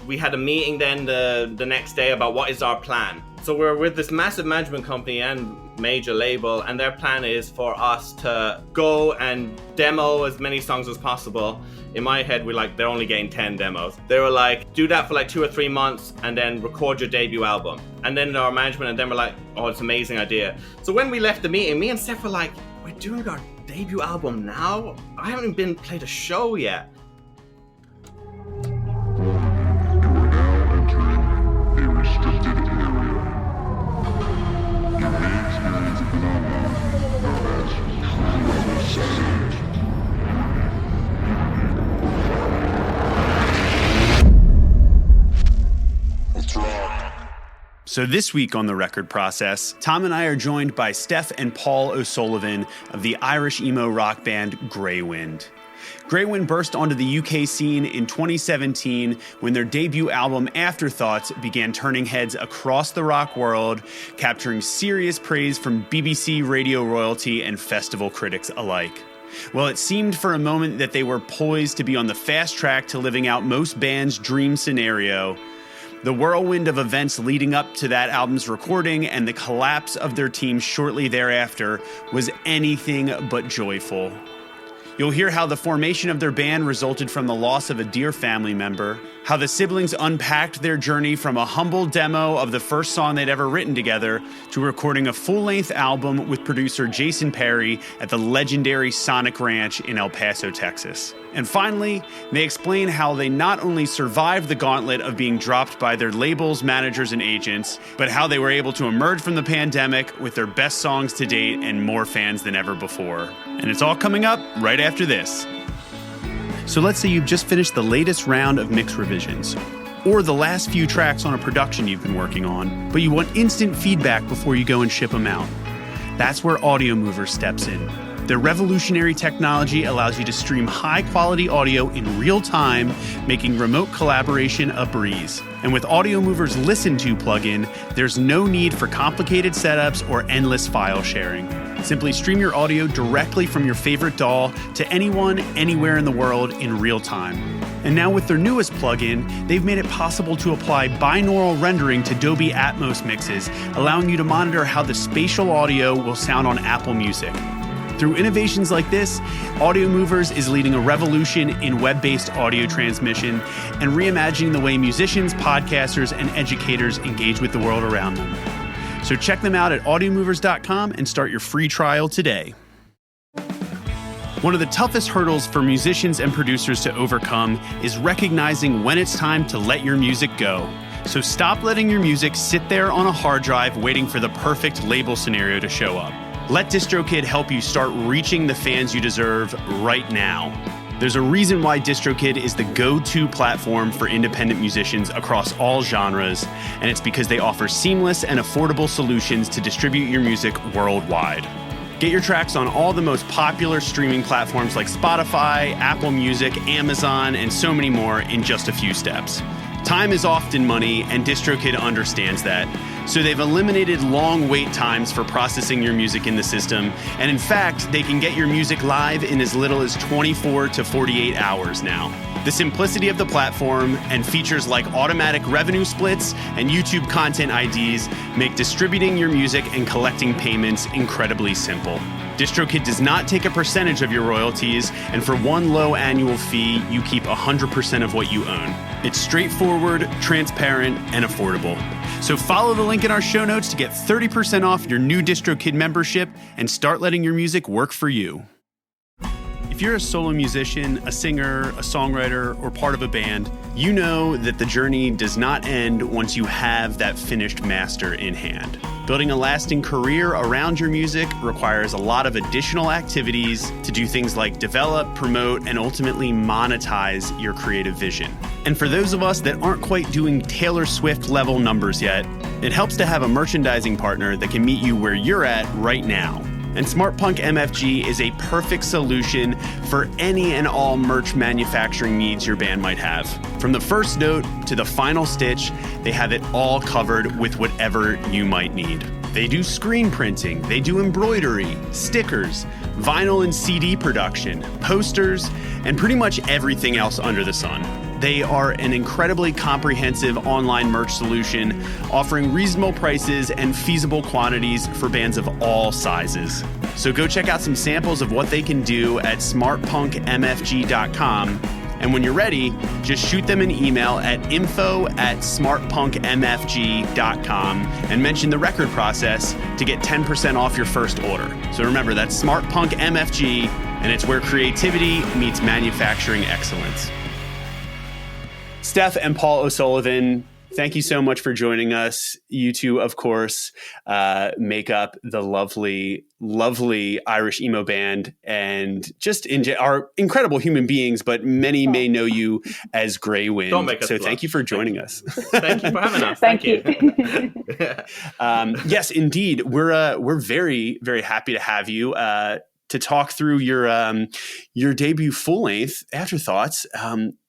we had a meeting then the next day about what is our plan. So we're with this massive management company and major label, and their plan is for us to go and demo as many songs as possible. In my head, we're like, they're only getting 10 demos. They were like, do that for like 2 or 3 months and then record your debut album. And then our management and them were like, oh, it's an amazing idea. So when we left the meeting, me and Steph were like, we're doing our debut album now? I haven't been played a show yet. So this week on The Record Process, Tom and I are joined by Steph and Paul O'Sullivan of the Irish emo rock band Greywind. Greywind burst onto the UK scene in 2017 when their debut album Afterthoughts began turning heads across the rock world, capturing serious praise from BBC radio royalty and festival critics alike. Well, it seemed for a moment that they were poised to be on the fast track to living out most bands' dream scenario. The whirlwind of events leading up to that album's recording and the collapse of their team shortly thereafter was anything but joyful. You'll hear how the formation of their band resulted from the loss of a dear family member, how the siblings unpacked their journey from a humble demo of the first song they'd ever written together to recording a full-length album with producer Jason Perry at the legendary Sonic Ranch in El Paso, Texas. And finally, they explain how they not only survived the gauntlet of being dropped by their labels, managers, and agents, but how they were able to emerge from the pandemic with their best songs to date and more fans than ever before. And it's all coming up right after this. So let's say you've just finished the latest round of mix revisions, or the last few tracks on a production you've been working on, but you want instant feedback before you go and ship them out. That's where Audio Mover steps in. Their revolutionary technology allows you to stream high-quality audio in real time, making remote collaboration a breeze. And with Audio Mover's Listen To plugin, there's no need for complicated setups or endless file sharing. Simply stream your audio directly from your favorite DAW to anyone, anywhere in the world in real time. And now with their newest plugin, they've made it possible to apply binaural rendering to Dolby Atmos mixes, allowing you to monitor how the spatial audio will sound on Apple Music. Through innovations like this, Audio Movers is leading a revolution in web-based audio transmission and reimagining the way musicians, podcasters, and educators engage with the world around them. So check them out at audiomovers.com and start your free trial today. One of the toughest hurdles for musicians and producers to overcome is recognizing when it's time to let your music go. So stop letting your music sit there on a hard drive waiting for the perfect label scenario to show up. Let DistroKid help you start reaching the fans you deserve right now. There's a reason why DistroKid is the go-to platform for independent musicians across all genres, and it's because they offer seamless and affordable solutions to distribute your music worldwide. Get your tracks on all the most popular streaming platforms like Spotify, Apple Music, Amazon, and so many more in just a few steps. Time is often money, and DistroKid understands that. So they've eliminated long wait times for processing your music in the system. And in fact, they can get your music live in as little as 24 to 48 hours now. The simplicity of the platform and features like automatic revenue splits and YouTube content IDs make distributing your music and collecting payments incredibly simple. DistroKid does not take a percentage of your royalties, and for one low annual fee, you keep 100% of what you own. It's straightforward, transparent, and affordable. So follow the link in our show notes to get 30% off your new DistroKid membership and start letting your music work for you. If you're a solo musician, a singer, a songwriter, or part of a band, you know that the journey does not end once you have that finished master in hand. Building a lasting career around your music requires a lot of additional activities to do things like develop, promote, and ultimately monetize your creative vision. And for those of us that aren't quite doing Taylor Swift level numbers yet, it helps to have a merchandising partner that can meet you where you're at right now. And SmartPunk MFG is a perfect solution for any and all merch manufacturing needs your band might have. From the first note to the final stitch, they have it all covered with whatever you might need. They do screen printing, they do embroidery, stickers, vinyl and CD production, posters, and pretty much everything else under the sun. They are an incredibly comprehensive online merch solution offering reasonable prices and feasible quantities for bands of all sizes. So go check out some samples of what they can do at smartpunkmfg.com. And when you're ready, just shoot them an email at info@smartpunkmfg.com and mention the record process to get 10% off your first order. So remember, that's smartpunkmfg, and it's where creativity meets manufacturing excellence. Steph and Paul O'Sullivan, thank you so much for joining us. You two, of course, make up the lovely, lovely Irish emo band and just are incredible human beings, but many may know you as Greywind. Don't make us so blush. Thank you for joining us. Thank you for having us. Thank you. Yes, indeed. We're very, very happy to have you to talk through your debut full-length, Afterthoughts.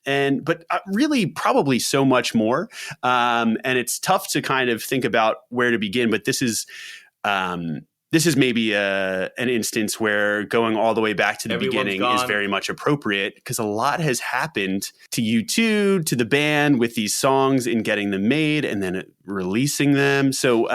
But really probably so much more. And it's tough to kind of think about where to begin, but this is maybe an instance where going all the way back to the beginning is very much appropriate, because a lot has happened to you two, to the band, with these songs and getting them made and then releasing them. So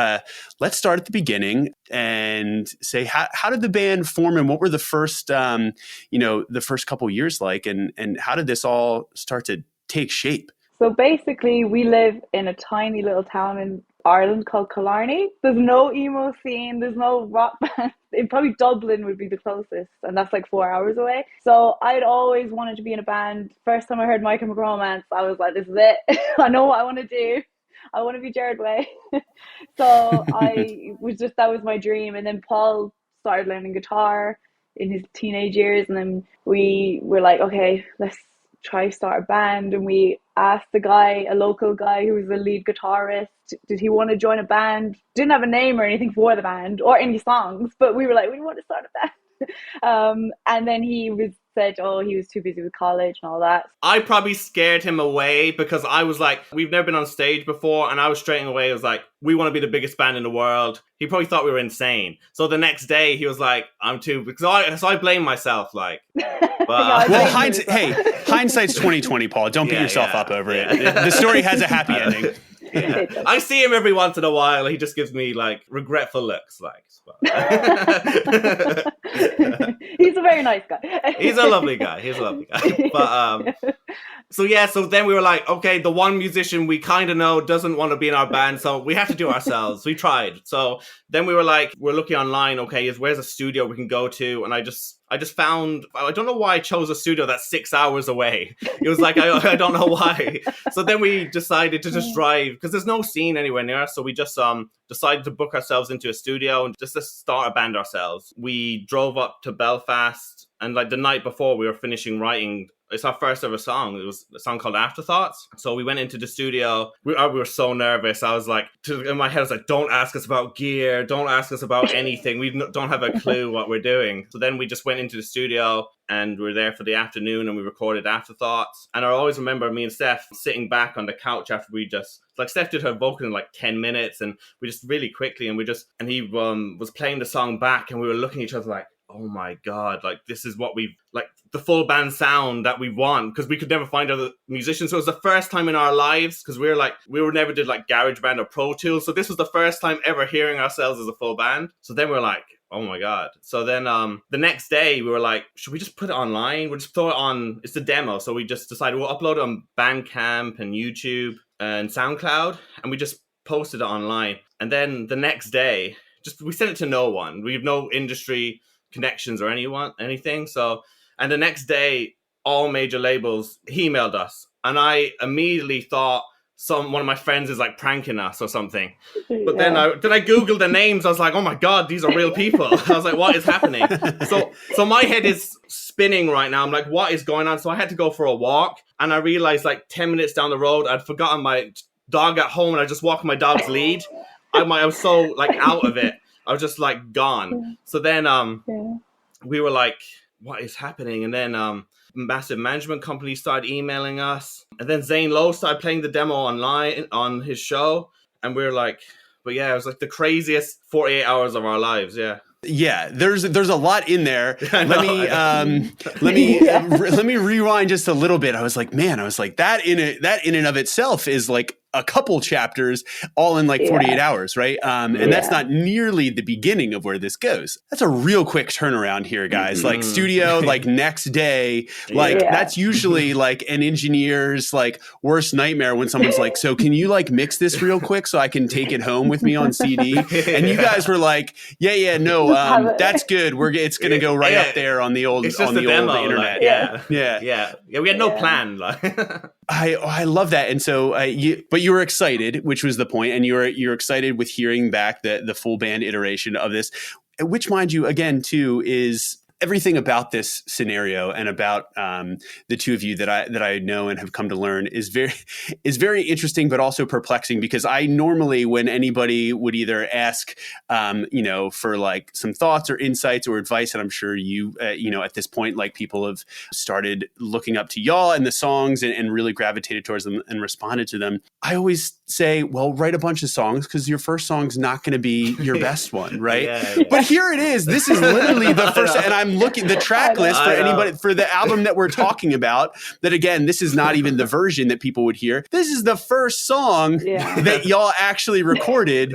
let's start at the beginning and say, how did the band form, and what were the first, the first couple years like, and how did this all start to take shape? So basically, we live in a tiny little town in Ireland called Killarney. There's no emo scene, there's no rock band. Probably Dublin would be the closest, and that's like 4 hours away. So I'd always wanted to be in a band. First time I heard My Chemical Romance, I was like, this is it. I know what I want to do. I want to be Jared Way. So that was my dream. And then Paul started learning guitar in his teenage years, and then we were like, okay, let's try start a band. And we asked a local guy who was the lead guitarist, did he want to join a band? Didn't have a name or anything for the band or any songs, but we were like, we want to start a band. And then he said, he was too busy with college and all that. I probably scared him away because I was like, we've never been on stage before, and I was straight away, I was like, we want to be the biggest band in the world. He probably thought we were insane. So the next day he was like, I'm too, because I blame myself, like. But, hindsight's 2020, Paul. Don't beat yourself up over it. The story has a happy ending. Yeah. I see him every once in a while. He just gives me like regretful looks, like. He's a very nice guy. He's a lovely guy. But so then we were like, okay, the one musician we kind of know doesn't want to be in our band, so we have to do it ourselves. We tried. So then we were like, we're looking online. Okay, where's a studio we can go to? And I just found, I don't know why I chose a studio that's 6 hours away. It was like, I don't know why. So then we decided to just drive, because there's no scene anywhere near us. So we just decided to book ourselves into a studio and just to start a band ourselves. We drove up to Belfast, and like the night before we were finishing writing, it's our first ever song. It was a song called Afterthoughts. So we went into the studio. We were so nervous. I was like, in my head, I was like, don't ask us about gear. Don't ask us about anything. We don't have a clue what we're doing. So then we just went into the studio, and we were there for the afternoon, and we recorded Afterthoughts. And I always remember me and Steph sitting back on the couch after Steph did her vocal in like 10 minutes, and we just really quickly, and he was playing the song back, and we were looking at each other like, oh my God, like this is what we've, like the full band sound that we want, because we could never find other musicians. So it was the first time in our lives, because we never did like GarageBand or Pro Tools. So this was the first time ever hearing ourselves as a full band. So then we're like, oh my God. So then the next day we were like, should we just put it online? We'll just throw it on, it's the demo. So we just decided we'll upload it on Bandcamp and YouTube and SoundCloud, and we just posted it online. And then the next day, we sent it to no one. We have no industry connections or anything. So, and the next day, all major labels emailed us, and I immediately thought one of my friends is like pranking us or something. But then I googled the names. I was like, oh my God, these are real people. I was like, what is happening? So my head is spinning right now. I'm like, what is going on? So I had to go for a walk, and I realized like 10 minutes down the road, I'd forgotten my dog at home, and I just walked my dog's lead. I was so like out of it. I was just like gone. So then we were like, what is happening? And then massive management companies started emailing us. And then Zane Lowe started playing the demo online on his show. And we were like, but yeah, it was like the craziest 48 hours of our lives. Yeah. Yeah, there's a lot in there. Let me rewind just a little bit. I was like, that in and of itself is like a couple chapters all in like 48 hours, right? And that's not nearly the beginning of where this goes. That's a real quick turnaround here, guys. Like studio, like next day, like that's usually like an engineer's like worst nightmare when someone's like, so can you like mix this real quick so I can take it home with me on CD? And you guys were like, no, that's good. It's going to go right up there on the old, demo, internet. Like, yeah. We had no plan. Like. I love that. And so, but you were excited, which was the point, and you're excited with hearing back the full band iteration of this, which, mind you, again, too, is everything about this scenario and about the two of you that I know and have come to learn is very interesting, but also perplexing, because I normally, when anybody would either ask, for like some thoughts or insights or advice, and I'm sure you, at this point, like people have started looking up to y'all and the songs and really gravitated towards them and responded to them. I always say, well, write a bunch of songs because your first song's not going to be your best one, right? Yeah. But here it is. This is literally the first, and I'm looking the track list for anybody for the album that we're talking about. That again, this is not even the version that people would hear. This is the first song that y'all actually recorded,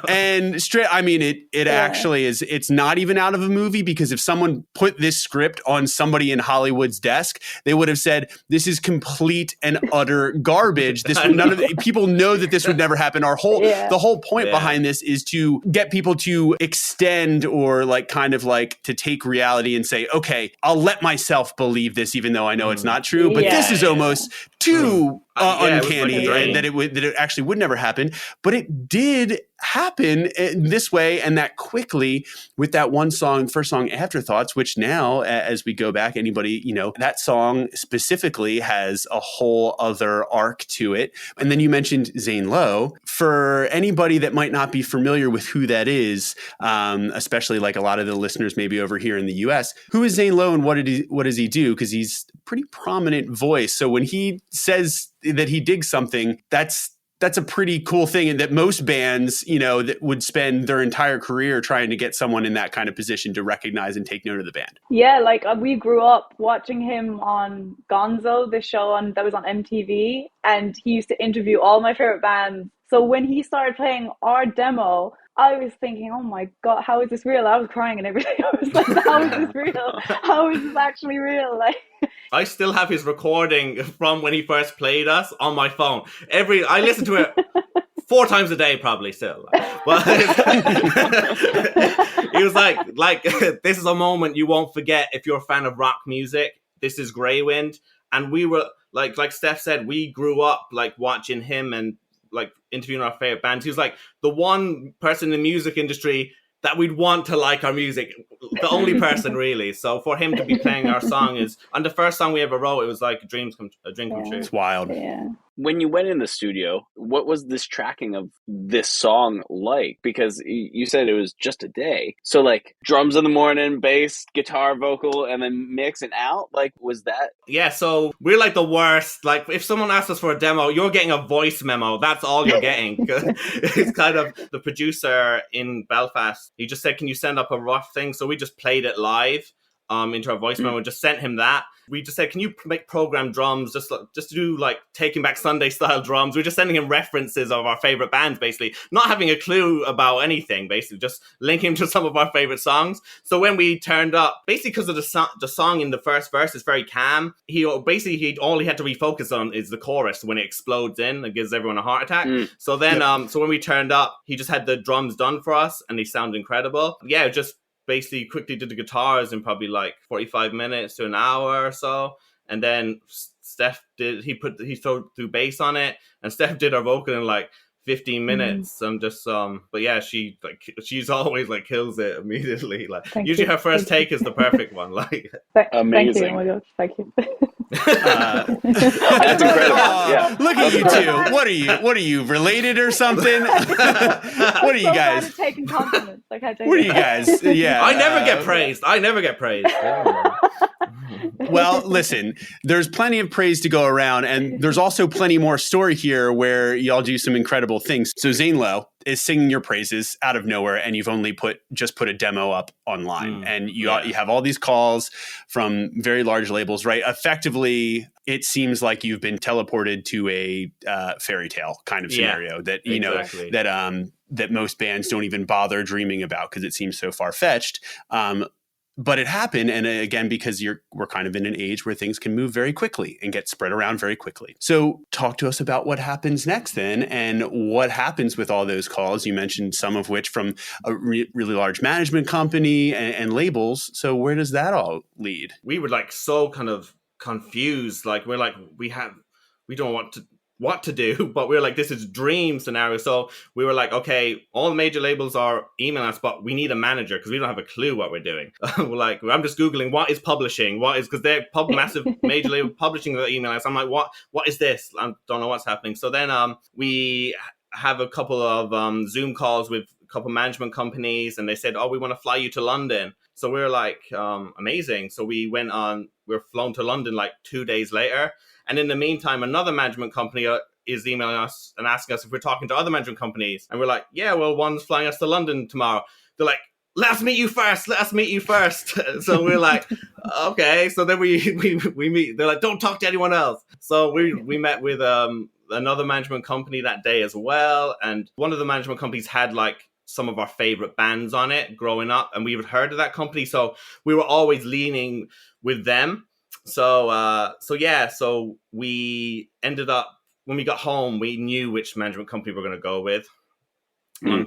and it actually is. It's not even out of a movie, because if someone put this script on somebody in Hollywood's desk, they would have said, "This is complete and utter garbage. This people know that this would never happen." The whole point behind this is to get people to extend or like kind of like to take reality and say, okay, I'll let myself believe this, even though I know it's not true. But this is almost too uncanny that it actually would never happen. But it did happen in this way, and that quickly, with that one song, first song, Afterthoughts, which now, as we go back, anybody, that song specifically has a whole other arc to it. And then you mentioned Zane Lowe. For anybody that might not be familiar with who that is, especially like a lot of the listeners maybe over here in the US, who is Zane Lowe and what does he do? Because he's a pretty prominent voice. So when he says that he digs something, that's a pretty cool thing, and that most bands, that would spend their entire career trying to get someone in that kind of position to recognize and take note of the band. Yeah, like we grew up watching him on Gonzo, the show that was on MTV, and he used to interview all my favorite bands. So when he started playing our demo, I was thinking, oh my God, how is this real? I was crying and everything. I was like, how is this real? How is this actually real? Like, I still have his recording from when he first played us on my phone. I listen to it 4 times a day, probably still. But he was like, this is a moment you won't forget if you're a fan of rock music. This is Greywind. And we were, like Steph said, we grew up like watching him and like interviewing our favorite bands. He was like the one person in the music industry that we'd want to like our music, the only person really. So for him to be playing our song on the first song we ever wrote, it was like a dream come true. It's wild. Yeah. When you went in the studio, what was this tracking of this song like? Because you said it was just a day. So like drums in the morning, bass, guitar, vocal, and then mix and out? Like, was that? Yeah, so we're like the worst. Like if someone asks us for a demo, you're getting a voice memo. That's all you're getting. It's kind of the producer in Belfast. He just said, can you send up a rough thing? So we just played it live into our voice memo and just sent him that. We just said, can you make program drums, just to do like Taking Back Sunday style drums? We're just sending him references of our favorite bands, basically, not having a clue about anything, basically, just linking him to some of our favorite songs. So when we turned up, basically because of the song in the first verse is very calm, all he had to refocus on is the chorus when it explodes in and gives everyone a heart attack. So then, so when we turned up, he just had the drums done for us and they sound incredible. Yeah, just basically quickly did the guitars in probably like 45 minutes to an hour or so, and then Steph threw bass on it, and Steph did our vocal in like 15 minutes. But yeah, she's always like kills it immediately. Like usually her first take is the perfect one. Like amazing. Thank you. Oh my God, thank you. That's incredible. Yeah. Look at you two. What are you related or something? What are you guys? Taking compliments. What are you guys? Yeah. I never get praised. Well, listen, there's plenty of praise to go around, and there's also plenty more story here where y'all do some incredible things. So Zane Lowe, is singing your praises out of nowhere, and you've only put a demo up online, and you have all these calls from very large labels, right? Effectively, it seems like you've been teleported to a fairy tale kind of scenario that that most bands don't even bother dreaming about because it seems so far fetched. But it happened, and again, because we're kind of in an age where things can move very quickly and get spread around very quickly. So talk to us about what happens next then, and what happens with all those calls. You mentioned some of which from a really large management company and labels. So where does that all lead? We were like so kind of confused. Like we're like, we don't want what to do, but we were like, this is dream scenario. So we were like, okay, all the major labels are emailing us, but we need a manager because we don't have a clue what we're doing. We're like, I'm just Googling what is publishing, because they're massive major label publishing that email us. I'm like, what is this? I don't know what's happening. So then we have a couple of Zoom calls with a couple management companies, and they said, oh, we want to fly you to London. So we were like, amazing. So we were flown to London like 2 days later. And in the meantime, another management company is emailing us and asking us if we're talking to other management companies. And we're like, yeah, well, one's flying us to London tomorrow. They're like, let us meet you first. So we're like, okay. So then we meet. They're like, don't talk to anyone else. So we met with another management company that day as well. And one of the management companies had like some of our favorite bands on it growing up. And we had heard of that company. So we were always leaning with them. So we ended up, when we got home, we knew which management company we were going to go with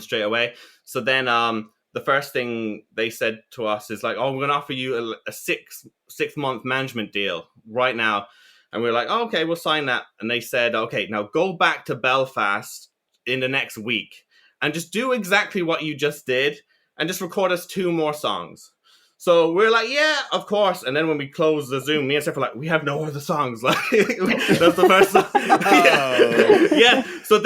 straight away. So then the first thing they said to us is like, oh, we're going to offer you a six-month management deal right now. And we were like, oh, okay, we'll sign that. And they said, okay, now go back to Belfast in the next week and just do exactly what you just did and just record us 2 more songs. So we're like, yeah, of course. And then when we closed the Zoom, me and Steph were like, we have no other songs. Like that's the first song. Yeah. So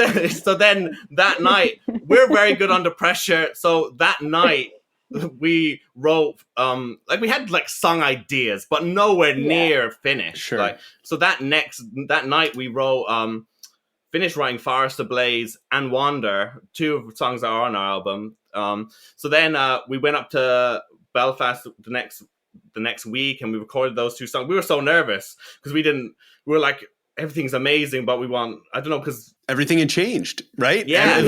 then that night, we're very good under pressure. So that night we wrote we had like song ideas, but nowhere near finished. Sure. Like so that night we wrote finished writing Forest Ablaze and Wander, 2 songs that are on our album. So then we went up to Belfast the next week, and we recorded those 2 songs. We were so nervous because we were like, everything's amazing, but we want, I don't know, because everything had changed, right? Yeah.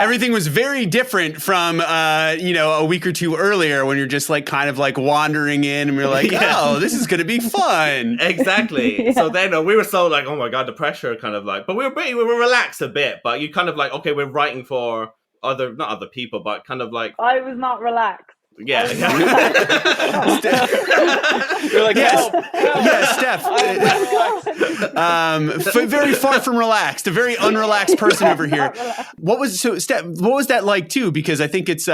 Everything was very different from, a week or 2 earlier when you're just like kind of like wandering in and we're like, oh, this is going to be fun. Exactly. Yeah. So then we were so like, oh my God, the pressure kind of like, but we were relaxed a bit, but you kind of like, okay, we're writing for not other people, but kind of like. I was not relaxed. Yeah. You're like, help. Steph. Very far from relaxed. A very unrelaxed person over here. Steph, what was that like too? Because I think it's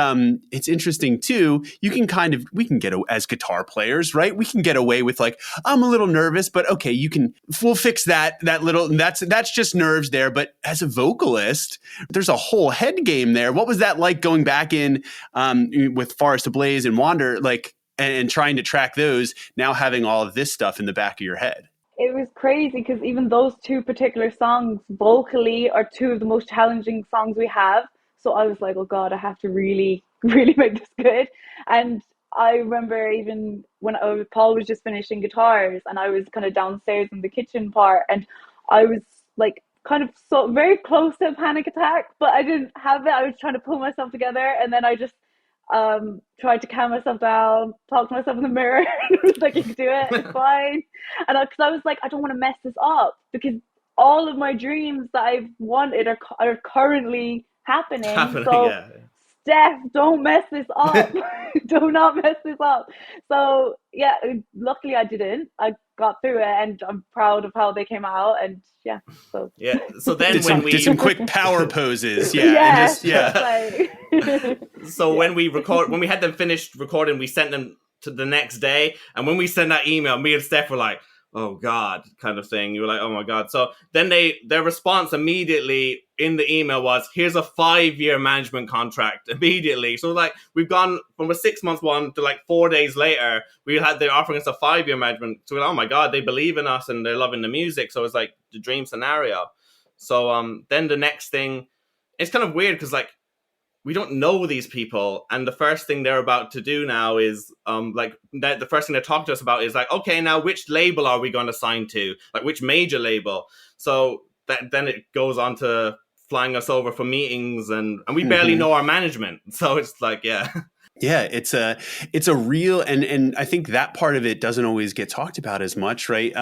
interesting too. We can get as guitar players, right? We can get away with like, I'm a little nervous, but okay, we'll fix that little, that's just nerves there. But as a vocalist, there's a whole head game there. What was that like going back in with Forest Ablaze and Wander, like, and trying to track those, now having all of this stuff in the back of your head? It was crazy because even those 2 particular songs vocally are 2 of the most challenging songs we have. So I was like, oh God, I have to really, really make this good. And I remember even when Paul was just finishing guitars and I was kind of downstairs in the kitchen part, and I was like kind of so very close to a panic attack, but I didn't have it. I was trying to pull myself together, and then I just tried to calm myself down, talk to myself in the mirror. It was like, you can do it, it's fine. And because I was like, I don't want to mess this up, because all of my dreams that I've wanted are currently happening. So yeah. Steph, don't mess this up. Do not mess this up. So yeah, luckily I didn't. I got through it, and I'm proud of how they came out. And yeah, so yeah. So then did some quick power poses. So when we had them finished recording, we sent them to the next day, and when we sent that email, me and Steph were like, oh God, kind of thing. You were like, oh my God. So then their response immediately in the email was, here's a 5-year management contract immediately. So like, we've gone from a 6-month one to like 4 days later, they're offering us a 5-year management. So we're like, oh my God, they believe in us and they're loving the music. So it's like the dream scenario. So then the next thing it's kind of weird because like we don't know these people, and the first thing they're about to do now is the first thing they talk to us about is like, okay, now which label are we going to sign to, like which major label? So that then it goes on to flying us over for meetings, and we barely know our management, so it's like Yeah, it's a real, and I think that part of it doesn't always get talked about as much, right?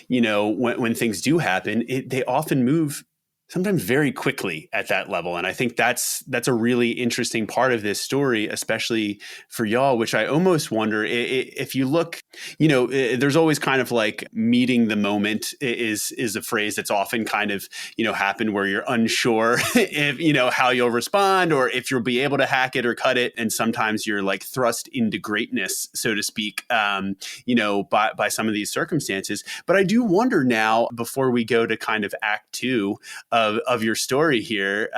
When things do happen, they often move sometimes very quickly at that level. And I think that's a really interesting part of this story, especially for y'all, which I almost wonder if you look, there's always kind of like meeting the moment is a phrase that's often kind of, happen where you're unsure if, how you'll respond or if you'll be able to hack it or cut it. And sometimes you're like thrust into greatness, so to speak, by some of these circumstances. But I do wonder now, before we go to kind of act two of your story here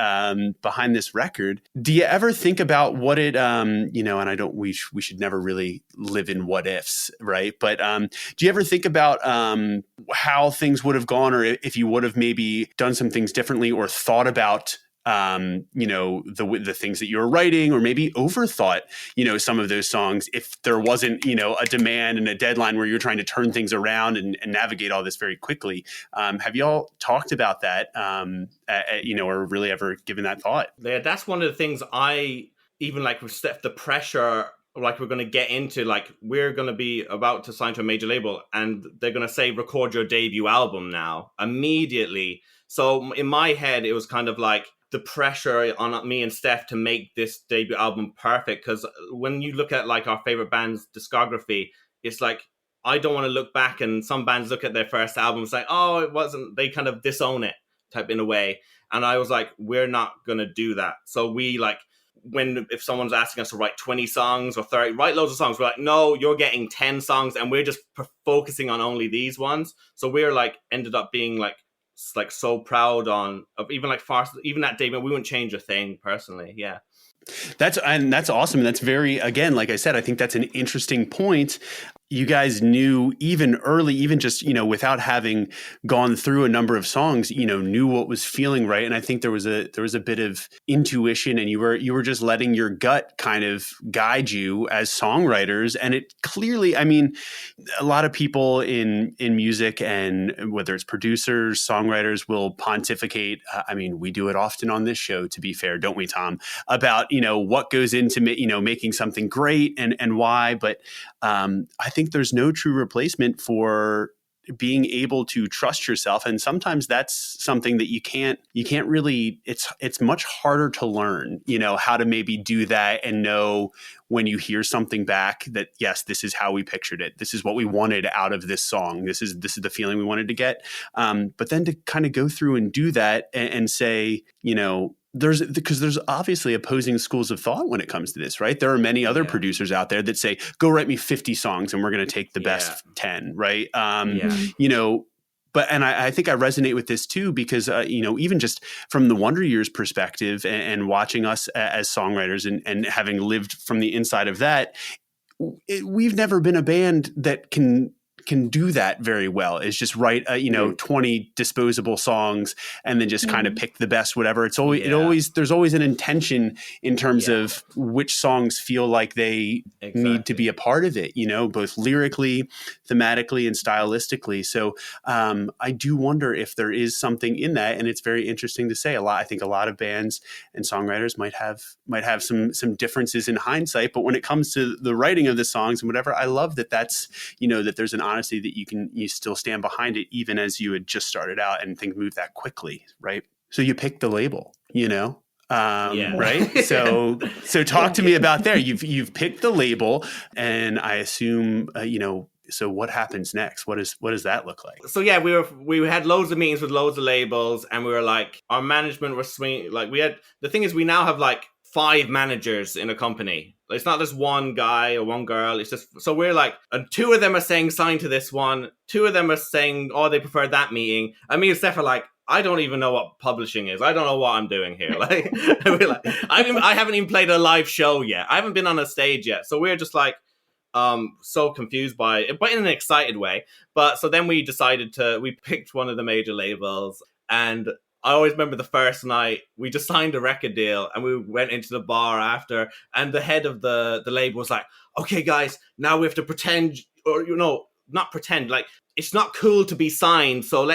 behind this record, do you ever think about what it and we should never really live in what ifs, right? But do you ever think about how things would have gone, or if you would have maybe done some things differently or thought about the things that you were writing, or maybe overthought, some of those songs if there wasn't, a demand and a deadline where you're trying to turn things around and navigate all this very quickly? Have y'all talked about that, or really ever given that thought? Yeah, that's one of the things I even like with Steph, the pressure, like we're going to get into, like we're going to be about to sign to a major label and they're going to say, record your debut album now immediately. So in my head, it was kind of like, the pressure on me and Steph to make this debut album perfect, because when you look at like our favorite band's discography, it's like I don't want to look back and some bands look at their first album and say, oh, it wasn't, they kind of disown it type in a way. And I was like, we're not gonna do that. So we like, if someone's asking us to write 20 songs or 30, write loads of songs, we're like, no, you're getting 10 songs and we're just focusing on only these ones. So we're like ended up being like so proud of even like even that day, but we wouldn't change a thing personally. Yeah. That's awesome. And that's very, again, like I said, I think that's an interesting point. You guys knew even early, even just, without having gone through a number of songs, knew what was feeling right. And I think there was a bit of intuition, and you were just letting your gut kind of guide you as songwriters. And it clearly, I mean, a lot of people in music, and whether it's producers, songwriters, will pontificate. I mean, we do it often on this show, to be fair, don't we, Tom? About, what goes into, making something great and why. But I think there's no true replacement for being able to trust yourself. And sometimes that's something that you can't really, it's much harder to learn, how to maybe do that and know when you hear something back that, yes, this is how we pictured it. This is what we wanted out of this song. This is the feeling we wanted to get. But then to kind of go through and do that and say, because there's obviously opposing schools of thought when it comes to this, right? There are many other producers out there that say, go write me 50 songs and we're going to take the best 10, right? But I think I resonate with this too, because, even just from the Wonder Years perspective and watching us as songwriters and having lived from the inside of that, we've never been a band that can do that very well. Is just write 20 disposable songs and then just kind of pick the best, whatever. It's always there's always an intention in terms of which songs feel like they need to be a part of it, both lyrically, thematically, and stylistically. So I do wonder if there is something in that, and it's very interesting to say. I think a lot of bands and songwriters might have some differences in hindsight, but when it comes to the writing of the songs and whatever, I love that that there's an honesty that you still stand behind it, even as you had just started out and things move that quickly, right? So you picked the label, right? So talk to me about there. You've picked the label, and I assume so what happens next? What does that look like? So yeah, we had loads of meetings with loads of labels, and we were like, our management was swinging. Like the thing is, we now have like 5 managers in a company. It's not just one guy or one girl. It's just, so we're like, and 2 of them are saying sign to this one. 2 of them are saying, oh, they prefer that meeting. And me and Steph are like, I don't even know what publishing is. I don't know what I'm doing here. Like, we're like I haven't even played a live show yet. I haven't been on a stage yet. So we're just like, so confused by it, but in an excited way. But so then we picked one of the major labels, and I always remember the first night we just signed a record deal and we went into the bar after, and the head of the label was like, okay guys, now we have to pretend, or not pretend, like it's not cool to be signed, so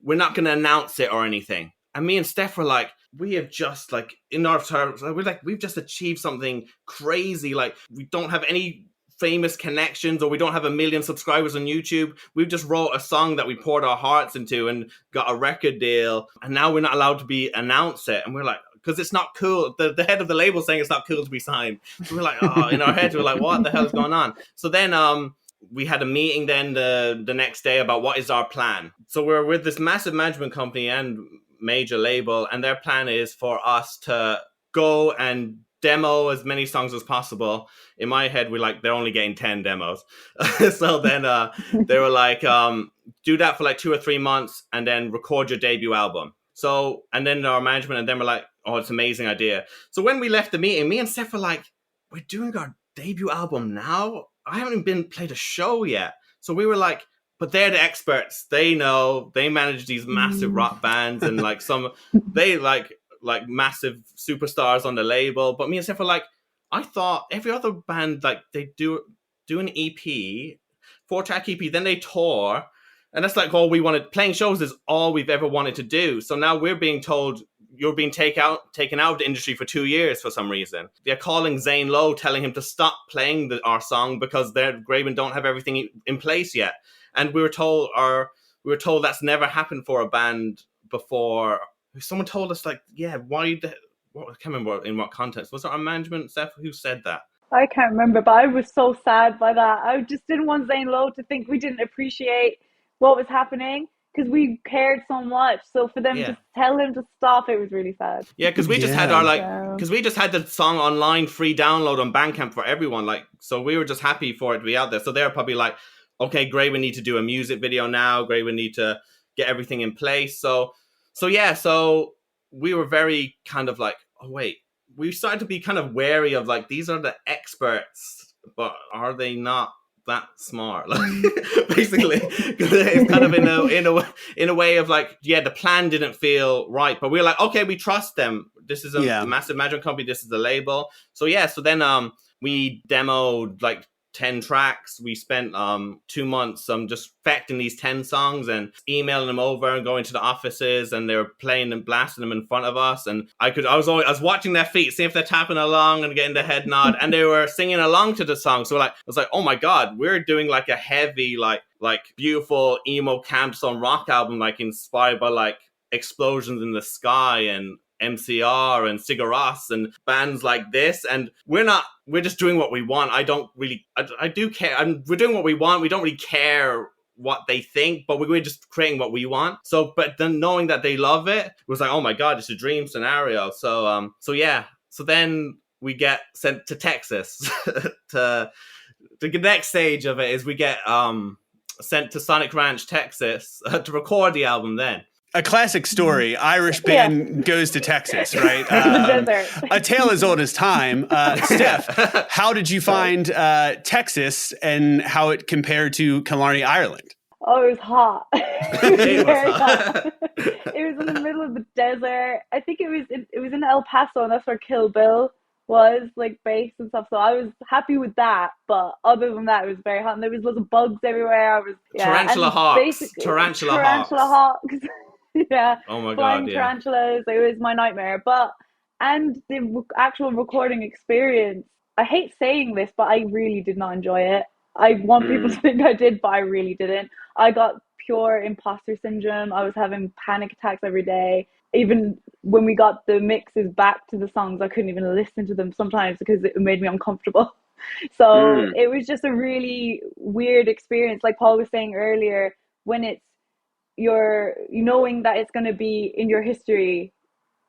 we're not going to announce it or anything. And me and Steph were like, we have just, like, in our terms, we're like, we've just achieved something crazy. Like, we don't have any famous connections, or we don't have 1 million subscribers on YouTube. We've just wrote a song that we poured our hearts into and got a record deal, and now we're not allowed to announce it. And we're like, because it's not cool. The head of the label saying it's not cool to be signed. So we're like, oh, in our heads, we're like, what the hell is going on? So then we had a meeting then the next day about what is our plan. So we're with this massive management company and major label, and their plan is for us to go and demo as many songs as possible. In my head, we're like, they're only getting 10 demos. So then they were like, do that for like 2 or 3 months and then record your debut album. So, and then our management and them were like, oh, it's an amazing idea. So when we left the meeting, me and Steph were like, we're doing our debut album now? I haven't even played a show yet. So we were like, but they're the experts. They know. They manage these massive rock bands and like they like massive superstars on the label. But me and Steph were like, I thought every other band, like, they do an EP, 4-track EP, then they tour, and that's like all we wanted. Playing shows is all we've ever wanted to do. So now we're being told you're being taken out of the industry for 2 years for some reason. They're calling Zane Lowe, telling him to stop playing our song because Greywind don't have everything in place yet. And we were told that's never happened for a band before. Someone told us, like, yeah, I can't remember in what context. Was it our management, Steph, who said that? I can't remember, but I was so sad by that. I just didn't want Zane Lowe to think we didn't appreciate what was happening, because we cared so much. So for them to tell him to stop, it was really sad. Yeah, because we just had we just had the song online, free download on Bandcamp for everyone. Like, so we were just happy for it to be out there. So they're probably like, okay, great, we need to do a music video now. Great, we need to get everything in place. So we were very kind of like, oh wait, we started to be kind of wary of, like, these are the experts, but are they not that smart? Like, basically, it's kind of in a way of like, yeah, the plan didn't feel right, but we were like, okay, we trust them. This is a massive management company. This is the label. So then we demoed like 10 tracks. We spent 2 months just perfecting these 10 songs and emailing them over and going to the offices, and they were playing and blasting them in front of us. And I was watching their feet, seeing if they're tapping along and getting the head nod, and they were singing along to the song. So I was like, oh my god, we're doing like a heavy, like beautiful emo camp song rock album, like inspired by like Explosions in the Sky and MCR and Sigur Rós and bands like this, and we're just doing what we want. I do care. We're doing what we want. We don't really care what they think, but we're just creating what we want. So, but then knowing that they love it was like, oh my god, it's a dream scenario. So then we get sent to Texas. The next stage of it is we get sent to Sonic Ranch, Texas, to record the album then. A classic story. Irish band goes to Texas, right? A tale as old as time. Steph, how did you find Texas and how it compared to Killarney, Ireland? Oh, it was hot. It was very hot. It was in the middle of the desert. I think it was in El Paso, and that's where Kill Bill was, like, based and stuff. So I was happy with that. But other than that, it was very hot, and there was lots of bugs everywhere. Tarantula hawks. Tarantula hawks. Yeah. Oh my flying god. Tarantulas. It was my nightmare. And the actual recording experience, I hate saying this, but I really did not enjoy it. I want people to think I did, but I really didn't. I got pure imposter syndrome. I was having panic attacks every day. Even when we got the mixes back to the songs, I couldn't even listen to them sometimes because it made me uncomfortable. So it was just a really weird experience. Like Paul was saying earlier, when it's you're knowing that it's going to be in your history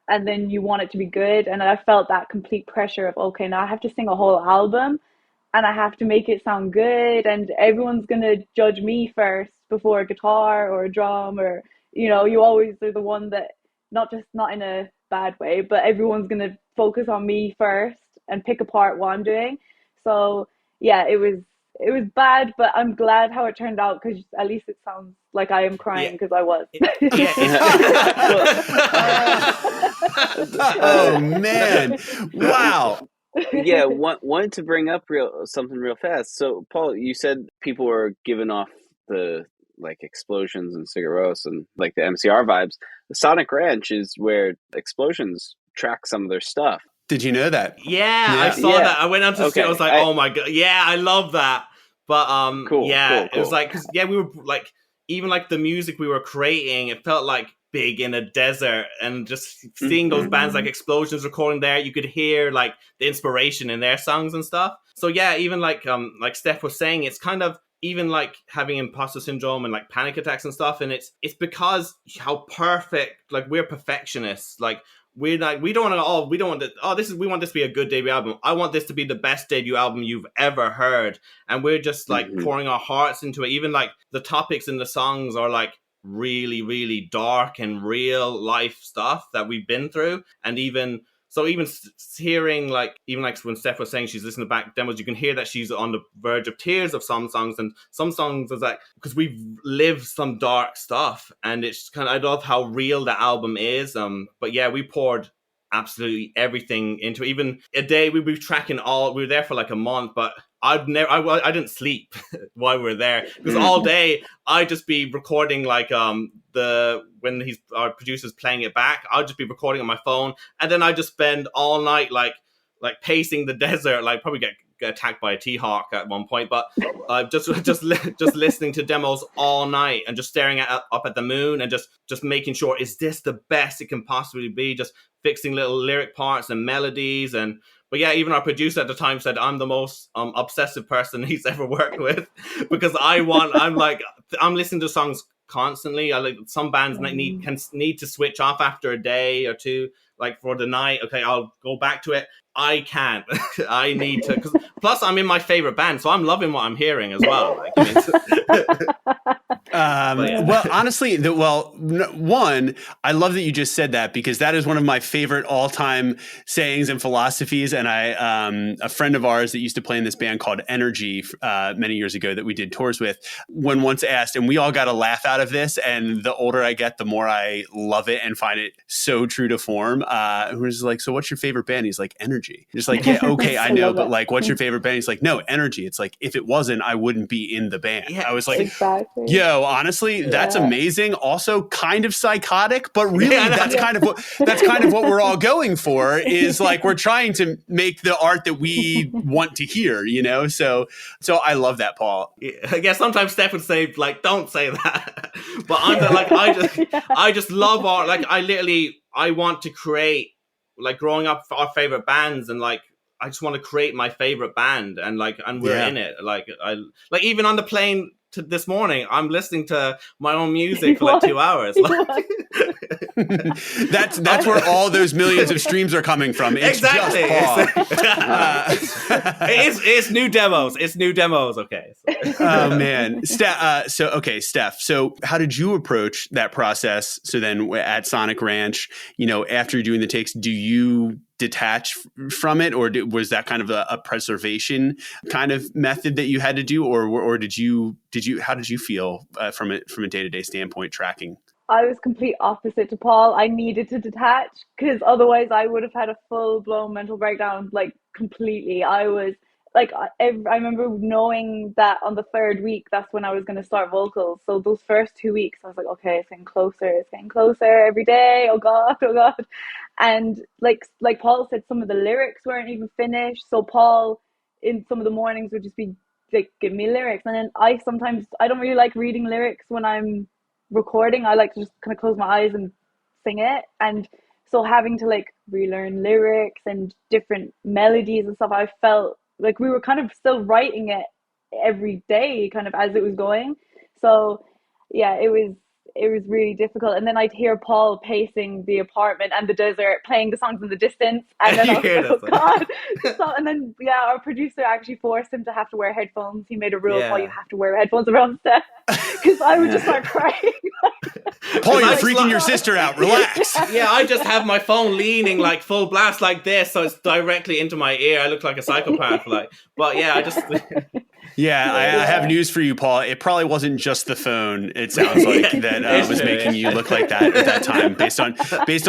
and then you want it to be good. And I felt that complete pressure of, okay, now I have to sing a whole album and I have to make it sound good, and everyone's going to judge me first before a guitar or a drum, or, you always are the one that, not in a bad way, but everyone's going to focus on me first and pick apart what I'm doing. So yeah, it it was bad, but I'm glad how it turned out because at least it sounds like I am crying because I was. Oh man! Wow. Yeah, wanted to bring up something real fast. So, Paul, you said people were giving off the like explosions and cigarettes and like the MCR vibes. The Sonic Ranch is where Explosions track some of their stuff. Did you know that? Yeah, I saw that. I went on to see it. I was like, oh my god, yeah, I love that. But cool. It was like, cause we were like, even like the music we were creating, it felt like big in a desert, and just seeing those bands like Explosions recording there, you could hear like the inspiration in their songs and stuff. So yeah, even like Steph was saying, it's kind of even like having imposter syndrome and like panic attacks and stuff, and it's because how perfect, like we're perfectionists, like we don't want we want this to be a good debut album. I want this to be the best debut album you've ever heard, and we're just like pouring our hearts into it. Even like the topics in the songs are like really, really dark and real life stuff that we've been through. And even hearing like when Steph was saying she's listening to back demos, you can hear that she's on the verge of tears of some songs, and some songs is like because we've lived some dark stuff, and it's kind of, I love how real the album is. But yeah, we poured absolutely everything into it. Even a day we were tracking we were there for like a month, but I didn't sleep while we were there because all day I'd just be recording like when our producer's playing it back, I'll just be recording on my phone, and then I just spend all night like pacing the desert, like probably get attacked by a T-Hawk at one point, but just listening to demos all night and just staring up at the moon and just making sure, is this the best it can possibly be? Just fixing little lyric parts and melodies. But yeah, even our producer at the time said I'm the most obsessive person he's ever worked with because I'm listening to songs constantly. I like some bands need to switch off after a day or two, like for the night. Okay, I'll go back to it. I can't. I need to. Plus, I'm in my favorite band, so I'm loving what I'm hearing as well. Well, honestly, one, I love that you just said that because that is one of my favorite all-time sayings and philosophies. And a friend of ours that used to play in this band called Energy many years ago that we did tours with, when once asked, and we all got a laugh out of this. And the older I get, the more I love it and find it so true to form. Who was like, so what's your favorite band? He's like, Energy. Just like, yeah, okay, I know, but like, what's your favorite band? He's like, no, Energy. It's like, if it wasn't, I wouldn't be in the band. Yeah, I was like, exactly. Yo, honestly, that's amazing. Also kind of psychotic, but really that's kind of what we're all going for, is like, we're trying to make the art that we want to hear, you know? So I love that, Paul. Yeah, sometimes Steph would say like, don't say that. But I'm like, I just love art. Like I want to create, like growing up, our favorite bands, and like I just want to create my favorite band, and we're in it. Like even on the plane this morning, I'm listening to my own music for like 2 hours. That's where all those millions of streams are coming from. It's exactly. Just Paul. It's new demos. It's new demos. Okay. Oh man, Steph. So how did you approach that process? So then at Sonic Ranch, after you're doing the takes, do you detach from it, or was that kind of a preservation kind of method that you had to do, or did you how did you feel from a day-to-day standpoint tracking? I was complete opposite to Paul. I needed to detach because otherwise I would have had a full-blown mental breakdown, like completely. I was like, I remember knowing that on the third week, that's when I was going to start vocals. So those first 2 weeks, I was like, okay, it's getting closer every day. Oh God. And like Paul said, some of the lyrics weren't even finished. So Paul, in some of the mornings, would just be like, give me lyrics. And then I don't really like reading lyrics when I'm recording. I like to just kind of close my eyes and sing it. And so having to like relearn lyrics and different melodies and stuff, I felt like we were kind of still writing it every day kind of as it was going. So yeah, it was really difficult. And then I'd hear Paul pacing the apartment and the desert, playing the songs in the distance, and then I was like, oh God. So, and then our producer actually forced him to have to wear headphones. He made a rule, Paul, you have to wear headphones around Steph, because I would just start crying. Paul, you're freaking your sister out. Relax. Yeah, I just have my phone leaning like full blast like this, so it's directly into my ear. I look like a psychopath. But yeah, I just Yeah, I have news for you, Paul. It probably wasn't just the phone. It sounds like that was making you look like that at that time, based